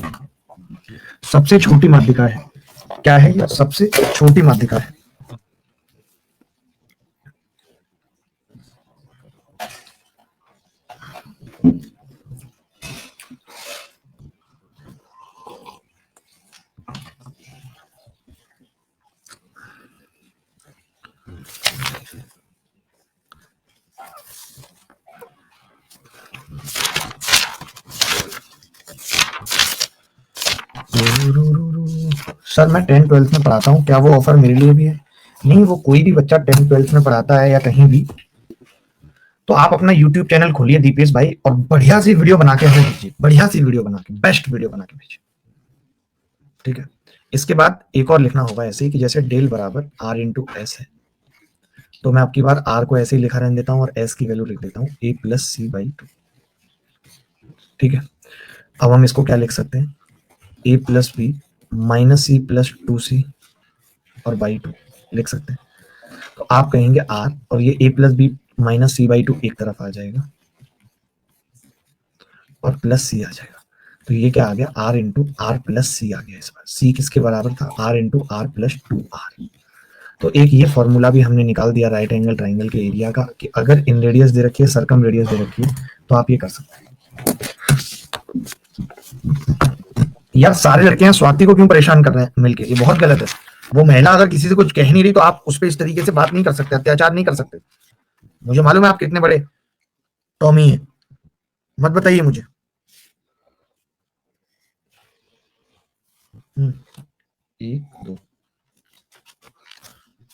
A: सबसे छोटी माध्यिका है। क्या है ये, सबसे छोटी माध्यिका है। सर मैं 10th-12th में पढ़ाता हूँ, क्या वो ऑफर मेरे लिए भी है? नहीं, वो कोई भी बच्चा 10th-12th में पढ़ाता है या कहीं भी, तो आप अपना यूट्यूब चैनल खोलिए दीपेश भाई और बढ़िया सी वीडियो बना के हमें दीजिए, बढ़िया सी वीडियो बना के, बेस्ट वीडियो बना के भेजिए। ठीक है, इसके बाद एक और लिखना होगा ऐसे ही कि जैसे डेल बराबर आर इंटू एस है, तो मैं आपकी बार आर को ऐसे ही लिखा रहने देता हूँ और एस की वैल्यू लिख देता हूँ A plus C by two. ठीक है, अब हम इसको क्या लिख सकते हैं, A plus B minus C plus 2c और बाई टू लिख सकते हैं। तो आप कहेंगे आर और ये A plus B minus C by two एक तरफ आ जाएगा, और प्लस सी आ जाएगा। तो ये क्या आ गया, आर इंटू आर प्लस सी आ गया। इस बार सी किसके बराबर था, are into are plus 2r। तो एक ये फॉर्मूला भी हमने निकाल दिया राइट एंगल ट्राइंगल के एरिया का, कि अगर इन रेडियस दे रखी है, सर्कम रेडियस दे रखी है, तो आप ये कर सकते हैं। यार सारे लड़के हैं, स्वाति को क्यों परेशान कर रहे हैं मिलके, ये बहुत गलत है। वो महिला अगर किसी से कुछ कह नहीं रही तो आप उस पर इस तरीके से बात नहीं कर सकते, अत्याचार नहीं कर सकते। मुझे मालूम है आप कितने बड़े टॉमी हैं, मत बताइए मुझे। एक दो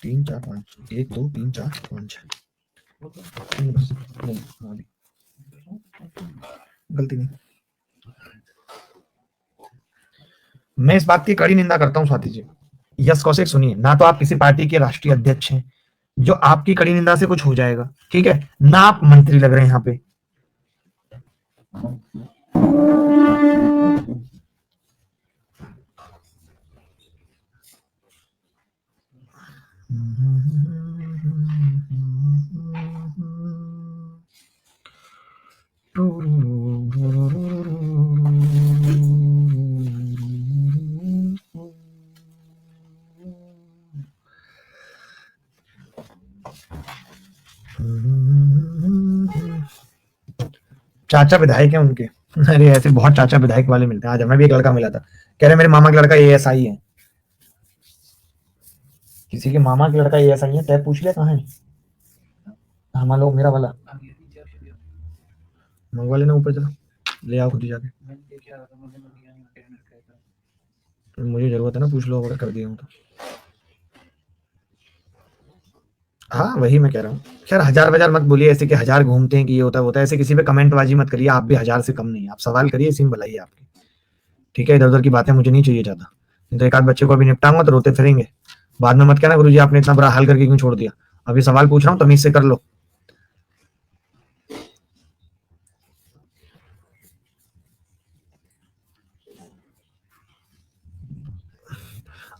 A: तीन चार पाँच, 1 2 3 4 5 6, गलती नहीं। मैं इस बात की कड़ी निंदा करता हूं स्वाति जी। यस कौशिक सुनिए, ना तो आप किसी पार्टी के राष्ट्रीय अध्यक्ष हैं जो आपकी कड़ी निंदा से कुछ हो जाएगा, ठीक है, ना आप मंत्री लग रहे हैं यहाँ पे। चाचा विधायक है उनके। अरे ऐसे बहुत चाचा विधायक वाले मिलते हैं। आज हमें भी एक लड़का मिला था, कह रहे मेरे मामा का लड़का एएसआई है। किसी के मामा का लड़का एएसआई है, तय पूछ लिया कहाँ है। हमारा लोग मेरा वाला मंगवा लेना, ऊपर चला ले आओ खुद ही जाके। मुझे जरूरत है ना, पूछ लो अगर कर दिया हूँ तो। हाँ वही मैं कह रहा हूँ। खैर हजार बाजार मत बोलिए ऐसे कि हजार घूमते हैं कि ये होता है होता है, ऐसे किसी पे कमेंट बाजी मत करिए। आप भी हजार से कम नहीं है, आप सवाल करिए, इसी में भलाई है आपकी। ठीक है, इधर उधर की बातें मुझे नहीं चाहिए ज्यादा। तो एक आध बच्चे को अभी निपटाऊंगा तो रोते फिरेंगे, बाद में मत कहना गुरुजी आपने इतना बुरा हाल करके क्यों छोड़ दिया। अभी सवाल पूछ रहा हूँ, तमीज से कर लो।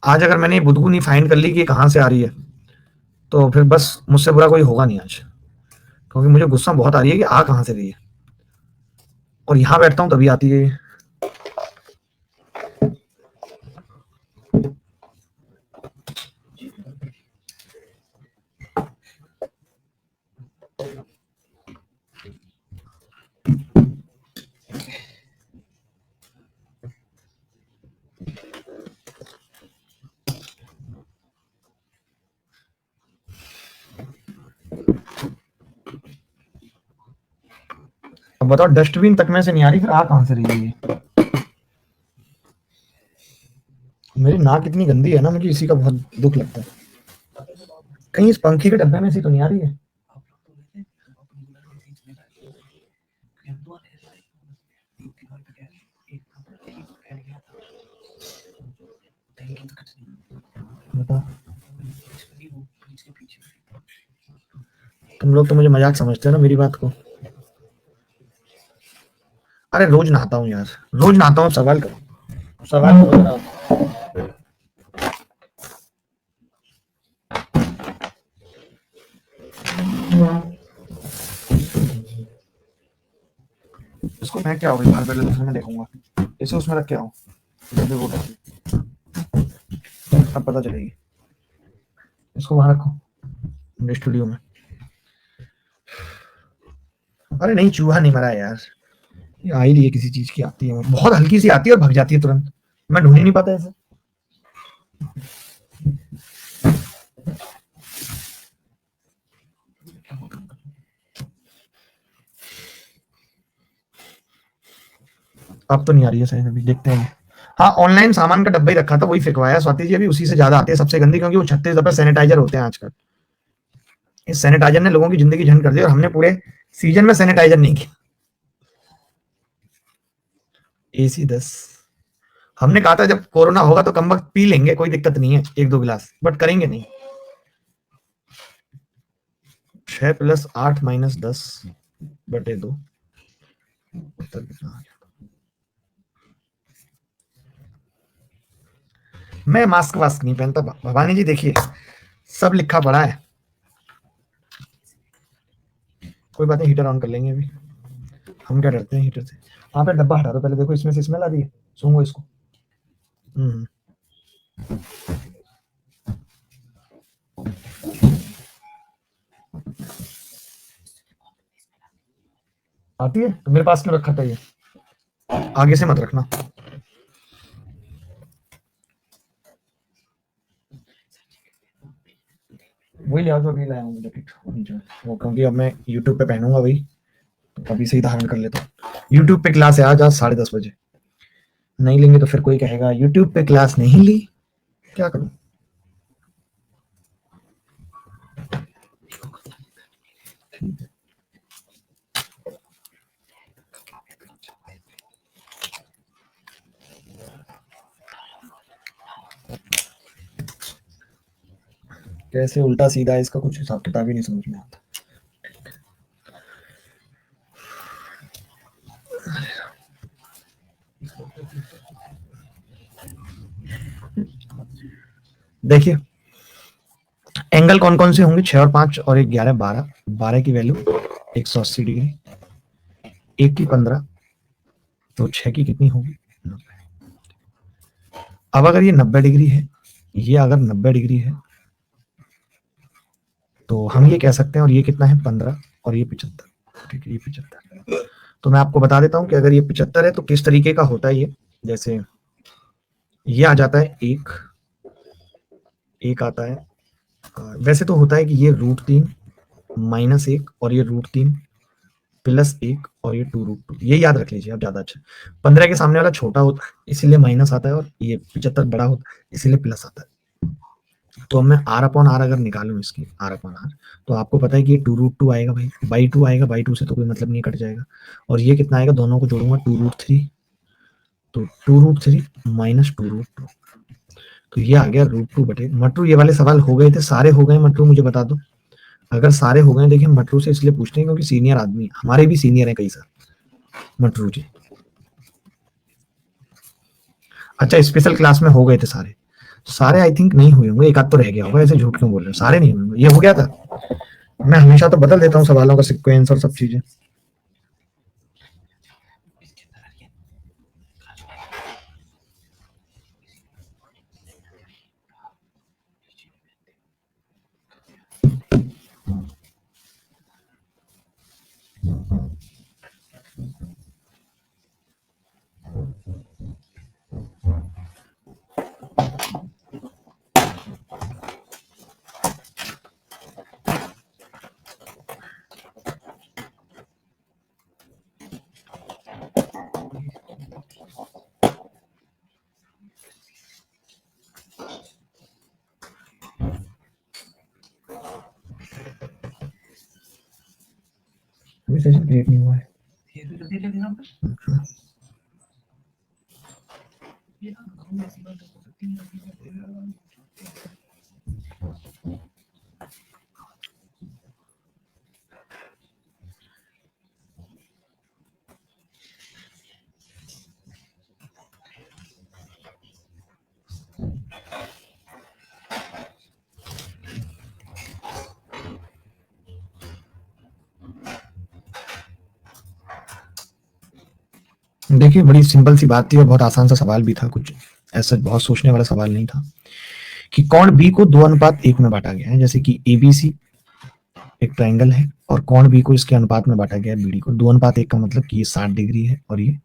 A: आज अगर मैंने बुदबू नहीं फाइंड कर ली कि कहाँ से आ रही है, तो फिर बस मुझसे बुरा कोई होगा नहीं आज, क्योंकि मुझे गुस्सा बहुत आ रही है कि आ कहाँ से रही है। और यहाँ बैठता हूँ तभी आती है। अब बताओ, डस्टबिन तक में से नहीं आ रही, फिर आ कहां से रही है। मेरी नाक इतनी गंदी है ना, मुझे इसी का बहुत दुख लगता है। कहीं इस पंखे के डब्बे में से तो नहीं आ रही है। बता, तुम लोग तो मुझे मजाक समझते हो ना मेरी बात को। अरे रोज नहाता हूँ यार, रोज नहाता हूँ, सवाल करो, सवाल करो ना। इसको मैं क्या होगी, बाहर पहले दूसरे में देखूंगा, इसे उसमें रख के आओ, अब पता चलेगी। इसको वहां रखो स्टूडियो में। अरे नहीं, चूहा नहीं मरा यार, ये आ ही रही है किसी चीज की, आती है बहुत हल्की सी आती है और भग जाती है तुरंत, मैं ढूंढ ही नहीं पाता ऐसे। अब तो नहीं आ रही है सही, अभी देखते हैं। हाँ ऑनलाइन सामान का डब्बा ही रखा था, वही फेंकवाया स्वाति जी, अभी उसी से ज्यादा आते हैं सबसे गंदी, क्योंकि वो 36 दफे सैनिटाइजर होते हैं आजकल। इस सैनिटाइजर ने लोगों की जिंदगी झंड कर दी, और हमने पूरे सीजन में सैनिटाइजर नहीं किया। एसी 10, हमने कहा था जब कोरोना होगा तो कम वक्त पी लेंगे, कोई दिक्कत नहीं है, 1 2 गिलास, बट करेंगे नहीं। 6 + 8 - 10/2 उत्तर कितना आ गया। मैं मास्क वास्क नहीं पहनता भवानी जी, देखिए सब लिखा पड़ा है। कोई बात नहीं, हीटर ऑन कर लेंगे अभी। हम क्या डरते हैं हीटर से। वहाँ पे डब्बा हटा दो पहले, देखो इसमें से स्मेल आ रही है, सूंघो इसको। हम्म, आती है तो मेरे पास क्यों रखा था ये, आगे से मत रखना। वही ले आओ जो अभी लाया हूँ जैकेट वो, क्योंकि अब मैं यूट्यूब पे पहनूंगा वही, तो अभी से ही धारण कर लेता हूँ। यूट्यूब पे क्लास है आज, 10:30 बजे। नहीं लेंगे तो फिर कोई कहेगा यूट्यूब पे क्लास नहीं ली, क्या करूं। कैसे उल्टा सीधा है इसका कुछ हिसाब किताब ही नहीं समझ में आता। देखिए एंगल कौन कौन से होंगे, 6 और 5 और 1 11 12, 12 की वैल्यू 180 डिग्री, 1 की 15, तो 6 की कितनी होगी 90। अब अगर ये 90 डिग्री है, ये अगर 90 डिग्री है तो हम ये कह सकते हैं, और ये कितना है 15 और ये 75, ठीक है ये 75। तो मैं आपको बता देता हूं कि अगर ये 75 है तो किस तरीके का होता है ये। जैसे ये आ जाता है एक, एक आता है, वैसे तो होता है कि ये √3 -1 और ये √3 +1 और ये 2√2, ये याद रख लीजिए आप ज्यादा अच्छा। 15 के सामने वाला छोटा होता है इसीलिए माइनस आता है, और ये 75 बड़ा होता है इसीलिए प्लस आता है। तो अब मैं R/R अगर निकालूं इसकी R/R, तो आपको पता है कि ये 2√2 आएगा भाई, बाई 2 आएगा, बाई 2 से तो कोई मतलब नहीं, कट जाएगा। और ये कितना आएगा, दोनों को जोड़ूंगा 2√3, तो 2√3 -2√2, तो ये आ गया √2 बटे मटरू। ये वाले सवाल हो गए थे, सारे हो गए मटरू, मुझे बता दो अगर सारे हो गए। देखिए मटरू से इसलिए पूछते हैं क्योंकि सीनियर आदमी है, हमारे भी सीनियर है कई साल मटरू जी। अच्छा स्पेशल क्लास में हो गए थे सारे, सारे आई थिंक नहीं हुए होंगे, एक आध तो रह गया होगा, ऐसे झूठ क्यों बोल रहे हो, सारे नहीं हुए होंगे, ये हो गया था। मैं हमेशा तो बदल देता हूँ सवालों का सिक्वेंस और सब चीजें। अभी सेशन क्रिएट नहीं हुआ है। देखिए बड़ी सिंपल सी बात थी और बहुत आसान सा सवाल भी था, कुछ ऐसा बहुत सोचने वाला सवाल नहीं था। कि कोण बी को 2:1 में बांटा गया है, जैसे कि एबीसी एक ट्रायंगल है और कोण बी को इसके अनुपात में बांटा गया है बीडी को। 2:1 का मतलब कि ये 60 डिग्री है और ये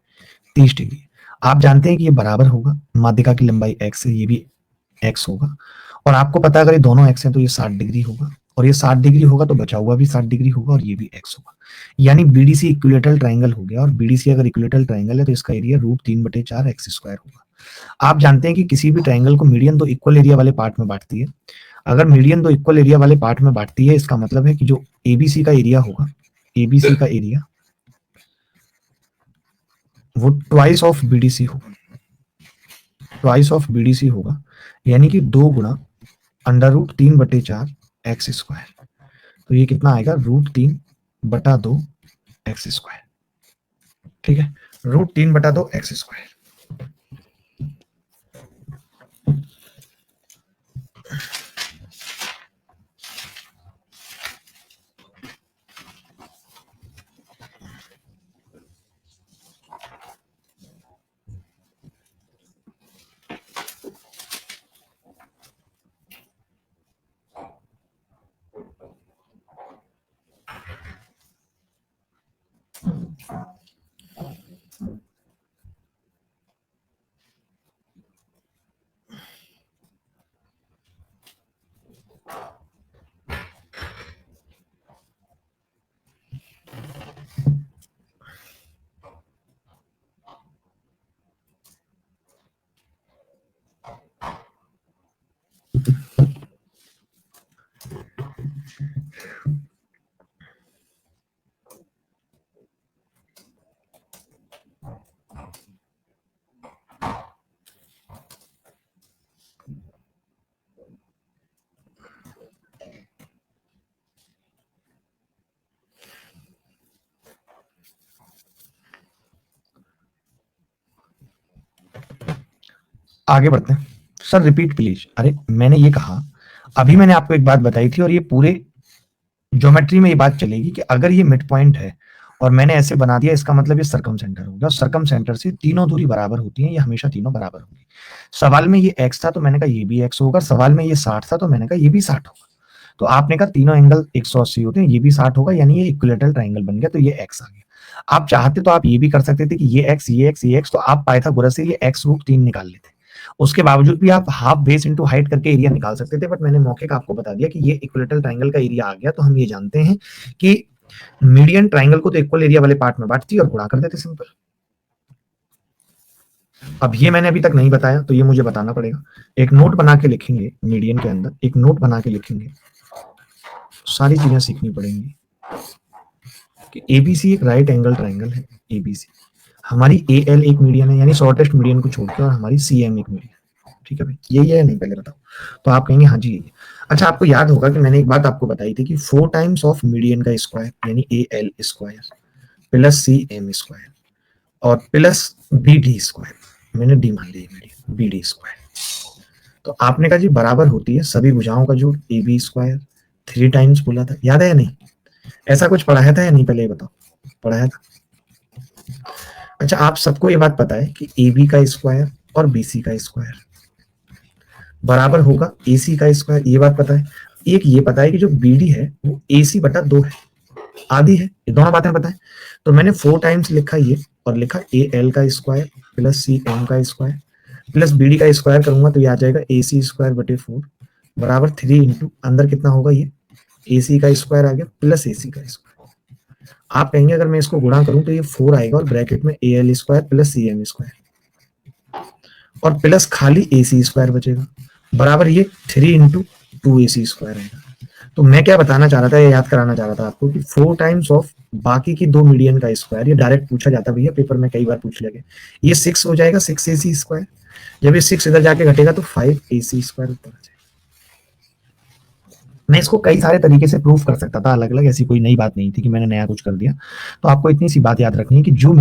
A: 30 डिग्री है। आप जानते हैं कि ये बराबर होगा, माध्यिका की लंबाई x है, ये भी x होगा, और आपको पता है अगर ये दोनों x हैं तो ये 60 डिग्री होगा, और ये 60 डिग्री होगा तो बचा हुआ भी 60 डिग्री होगा, और ये भी x होगा। यानी बीडीसी इक्विलेटरल ट्रायंगल हो गया, और बीडीसी अगर इक्विलेटरल ट्रायंगल है तो इसका एरिया √3/4 x² होगा। आप जानते हैं कि किसी भी ट्रायंगल को मीडियन दो इक्वल एरिया वाले पार्ट में बांटती है। अगर मीडियन दो इक्वल एरिया वाले पार्ट में बांटती है, इसका मतलब है कि जो एबीसी का एरिया होगा, एबीसी का एरिया वो ट्वाइस ऑफ बीडीसी होगा, ट्वाइस ऑफ बीडीसी होगा, यानी कि 2 गुना √3/4 x²। तो ये कितना आएगा, √3/2 x²। ठीक है, √3/2 x²। आगे बढ़ते हैं। Sir repeat please. अरे मैंने ये कहा, अभी मैंने आपको एक बात बताई थी और ये पूरे ज्योमेट्री में ये बात चलेगी कि अगर ये मिड पॉइंट है और मैंने ऐसे बना दिया, इसका मतलब ये सर्कम सेंटर हो गया। सर्कम सेंटर से तीनों दूरी बराबर होती है, ये हमेशा तीनों बराबर होंगी। सवाल में ये एक्स था तो मैंने कहा ये भी एक्स होगा, सवाल में ये 60 था तो मैंने कहा ये भी 60 होगा। तो आपने कहा तीनों एंगल 180 होते हैं, ये भी 60 होगा, यानी ये इक्विलेटरल ट्रायंगल बन गया, तो ये एक्स आ गया। आप चाहते तो आप ये भी कर सकते थे कि ये एक्स ये एक्स ये एक्स, तो आप पाइथागोरस से ये एक्स रूट 3 निकाल लेते। उसके बावजूद भी आप हाफ बेस इंटू हाइट करके एरिया निकाल सकते थे, बट मैंने मौके का आपको बता दिया कि ये इक्विलेटरल ट्रायंगल का एरिया आ गया, तो हम ये जानते हैं कि मीडियन ट्रायंगल को तो इक्वल एरिया वाले पार्ट में बांटती और गुणा कर देते सिंपल। अब ये मैंने अभी तक नहीं बताया तो ये मुझे बताना पड़ेगा। एक नोट बना के लिखेंगे, मीडियन के अंदर एक नोट बना के लिखेंगे, सारी चीजें सीखनी पड़ेंगी कि एबीसी एक राइट एंगल ट्रायंगल है। एबीसी हमारी ए एल एक मीडियन है, यानी शॉर्टेस्ट मीडियन को छोड़ के, और हमारी सी एम एक मीडियन। ठीक है भाई, यही है नहीं पहले बताओ। तो आप कहेंगे हाँ जी यही है। अच्छा आपको याद होगा कि मैंने एक बात आपको बताई थी कि 4 टाइम्स ऑफ मीडियन का स्क्वायर यानी A L square plus C M square और प्लस बी डी स्क्वायर, मैंने डी मान लिया मीडियन, बी डी स्क्वायर। तो आपने कहा जी बराबर होती है सभी भुजाओं का जोड़ ए बी स्क्वायर। 3 टाइम्स बोला था, याद है या नहीं? ऐसा कुछ पढ़ाया था या नहीं, पहले ये बताओ, पढ़ाया था? अच्छा आप सबको ये बात पता है कि ए बी का स्क्वायर और बी सी का स्क्वायर बराबर होगा ए सी का स्क्वायर, ये बात पता है। एक ये पता है कि जो बी डी है वो ए सी बटा 2 है, आधी है, ये दोनों बातें पता है। तो मैंने 4 टाइम्स लिखा ये और लिखा ए एल का स्क्वायर प्लस सी एम का स्क्वायर प्लस बी डी का स्क्वायर करूंगा तो ये आ जाएगा ए सी स्क्वायर बटे 4 बराबर 3 इंटू अंदर कितना होगा, ये ए सी का स्क्वायर आ गया प्लस ए सी का स्क्वायर। आप कहेंगे अगर मैं इसको गुणा करूं तो ये 4 आएगा और ब्रैकेट में A L square plus C M square और प्लस खाली ए सी स्क्वायर बचेगा बराबर ये 3 इंटू 2 ए सी स्क्वायर आएगा। तो मैं क्या बताना चाह रहा था, ये याद कराना चाह रहा था आपको कि 4 टाइम्स ऑफ बाकी की 2 मीडियन का स्क्वायर, ये डायरेक्ट पूछा जाता भैया पेपर में, कई बार पूछ लगे। ये 6 हो जाएगा 6 ए सी स्क्वायर, जब ये 6 इधर जाके घटेगा तो 5 ए सी स्क्वायर ऊपर आ जाएगा। मैं इसको कई सारे तरीके से प्रूफ कर सकता था अलग अलग, ऐसी कोई नई बात नहीं थी कि मैंने नया कुछ कर दिया। तो आपको इतनी सी बात याद रखनी है कि जो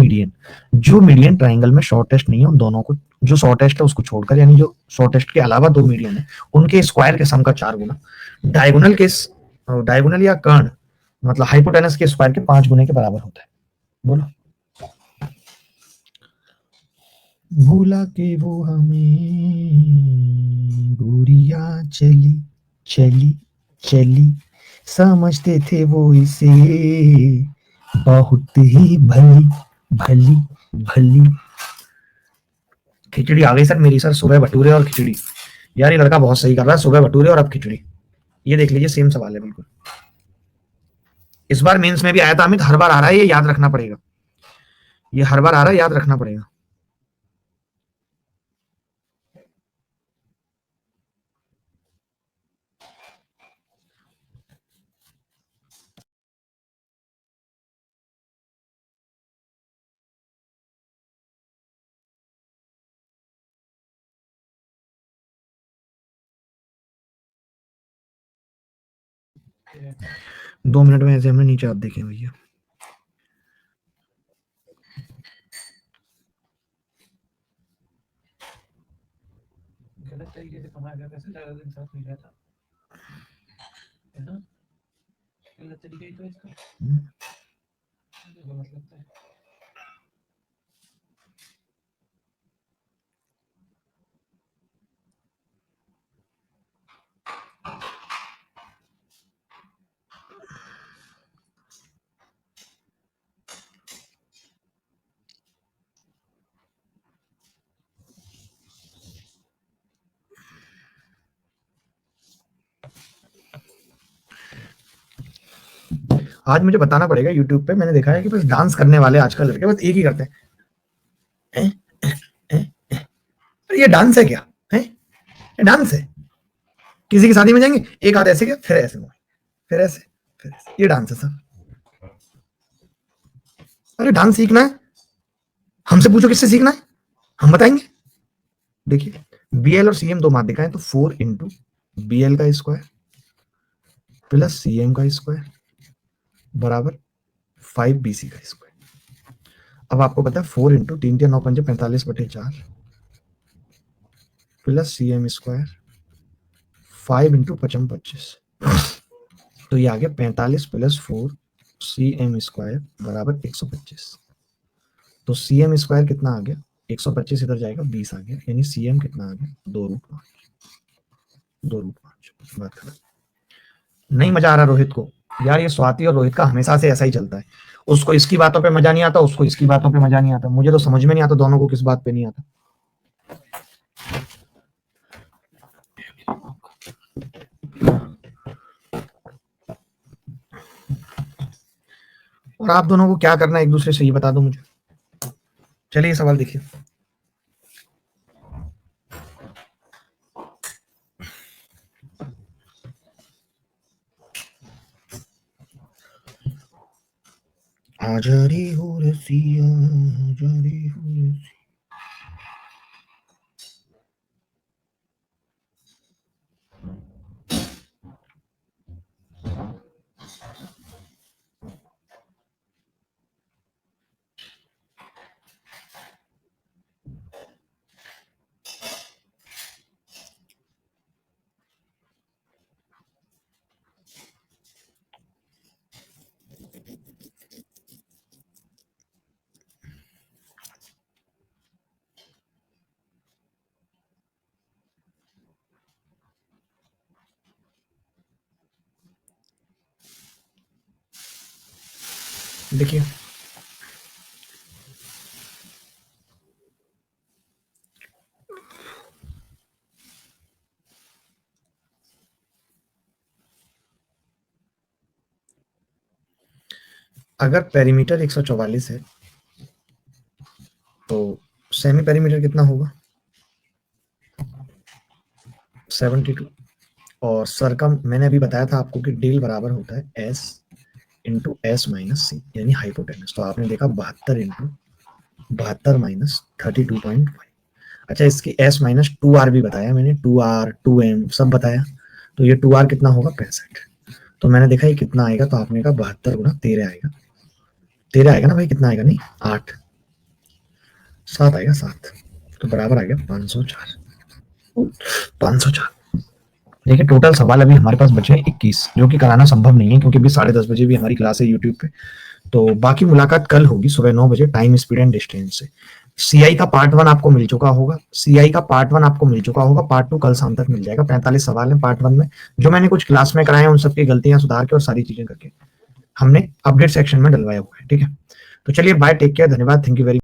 A: मीडियन ट्राइंगल में शॉर्टेस्ट नहीं है उन दोनों को, जो शॉर्टेस्ट है उसको छोड़कर, यानी जो शॉर्टेस्ट के अलावा 2 मीडियन है उनके स्क्वायर के सम का 4 गुना, डायगोनल या कर्ण मतलब हाइपोटेनस के स्क्वायर के 5 गुने के बराबर होता है। बोलो। भूला के वो हमें गोरिया चली चली चली, समझते थे वो इसे बहुत ही भली भली भली। खिचड़ी आ गई सर मेरी, सर सुबह भटूरे और खिचड़ी। यार ये लड़का बहुत सही कर रहा है, सुबह भटूरे और अब खिचड़ी। ये देख लीजिए सेम सवाल है बिल्कुल। इस बार मेंस में भी आया था अमित, हर बार आ रहा है, ये याद रखना पड़ेगा, ये हर बार आ रहा है, याद रखना पड़ेगा। दो मिनट में ऐसे हमने नीचे आप देखें भैया। गलत तरीके से कमाया गया पैसा ज्यादा दिन साथ नहीं रहता है ना, गलत तरीके ही तो इसका गलत लगता है। आज मुझे बताना पड़ेगा, यूट्यूब पे मैंने देखा है कि बस डांस करने वाले आजकल लड़के बस एक ही करते हैं, ये डांस है क्या है, ये डांस है। किसी की शादी में जाएंगे, एक हाथ ऐसे किया फिर ऐसे फिर ऐसे, ये डांस है सर। अरे डांस सीखना है, हमसे पूछो किससे सीखना है, हम बताएंगे। देखिए बीएल और सीएम दो माध्यिका है, तो 4 इंटू बीएल का स्क्वायर प्लस सीएम का स्क्वायर बराबर 5 बीसी का स्क्वायर। अब आपको पता है 4 into 3 × 9 = 45/4 plus CM square 5 into 55 तो ये आ गया 45 प्लस 4 सीएम स्क्वायर बराबर 125। तो सीएम स्क्वायर कितना आ गया, 125 इधर जाएगा 20 आ गया, यानी सीएम कितना आ गया 2√5। 2√5 बात खत्म। नहीं मजा आ रहा रोहित को, यार ये स्वाति और रोहित का हमेशा से ऐसा ही चलता है, उसको इसकी बातों पे मजा नहीं आता, उसको इसकी बातों पे मजा नहीं आता, मुझे तो समझ में नहीं आता दोनों को किस बात पे नहीं आता। और आप दोनों को क्या करना है एक दूसरे से ये बता दो मुझे। चलिए सवाल देखिए। आजारी हो रसिया, आजारी हो रसिया। देखिए अगर पेरीमीटर 144 है तो सेमी पेरीमीटर कितना होगा 72। और सरकम मैंने अभी बताया था आपको कि डेल बराबर होता है एस इंटू एस माइनस सी, यानी हाइपोटेनस। तो आपने देखा 72 इंटू 72 माइनस 32.5। अच्छा इसकी एस माइनस 2r भी बताया मैंने, 2r 2m सब बताया। तो ये 2r कितना होगा 65। तो मैंने देखा ये कितना आएगा, तो आपने कहा 72 गुना 13 आएगा। 13 आएगा ना भाई, कितना आएगा नहीं 8 7 आएगा 7, तो बराबर आ गया 504। 504। देखिए टोटल सवाल अभी हमारे पास बचे हैं 21, जो कि कराना संभव नहीं है क्योंकि अभी 10:30 बजे भी हमारी क्लास है यूट्यूब पे। तो बाकी मुलाकात कल होगी सुबह 9 बजे टाइम स्पीड एंड डिस्टेंस से। सीआई का पार्ट 1 आपको मिल चुका होगा, सीआई का पार्ट 1 आपको मिल चुका होगा, पार्ट 2 कल शाम तक मिल जाएगा। 45 सवाल हैं पार्ट 1 में, जो मैंने कुछ क्लास में कराए हैं उन सबकी गलतियां सुधार के और सारी चीजें करके हमने अपडेट सेक्शन में डलवाया हुआ है। ठीक है, तो चलिए बाय, टेक केयर, धन्यवाद, थैंक यू वेरी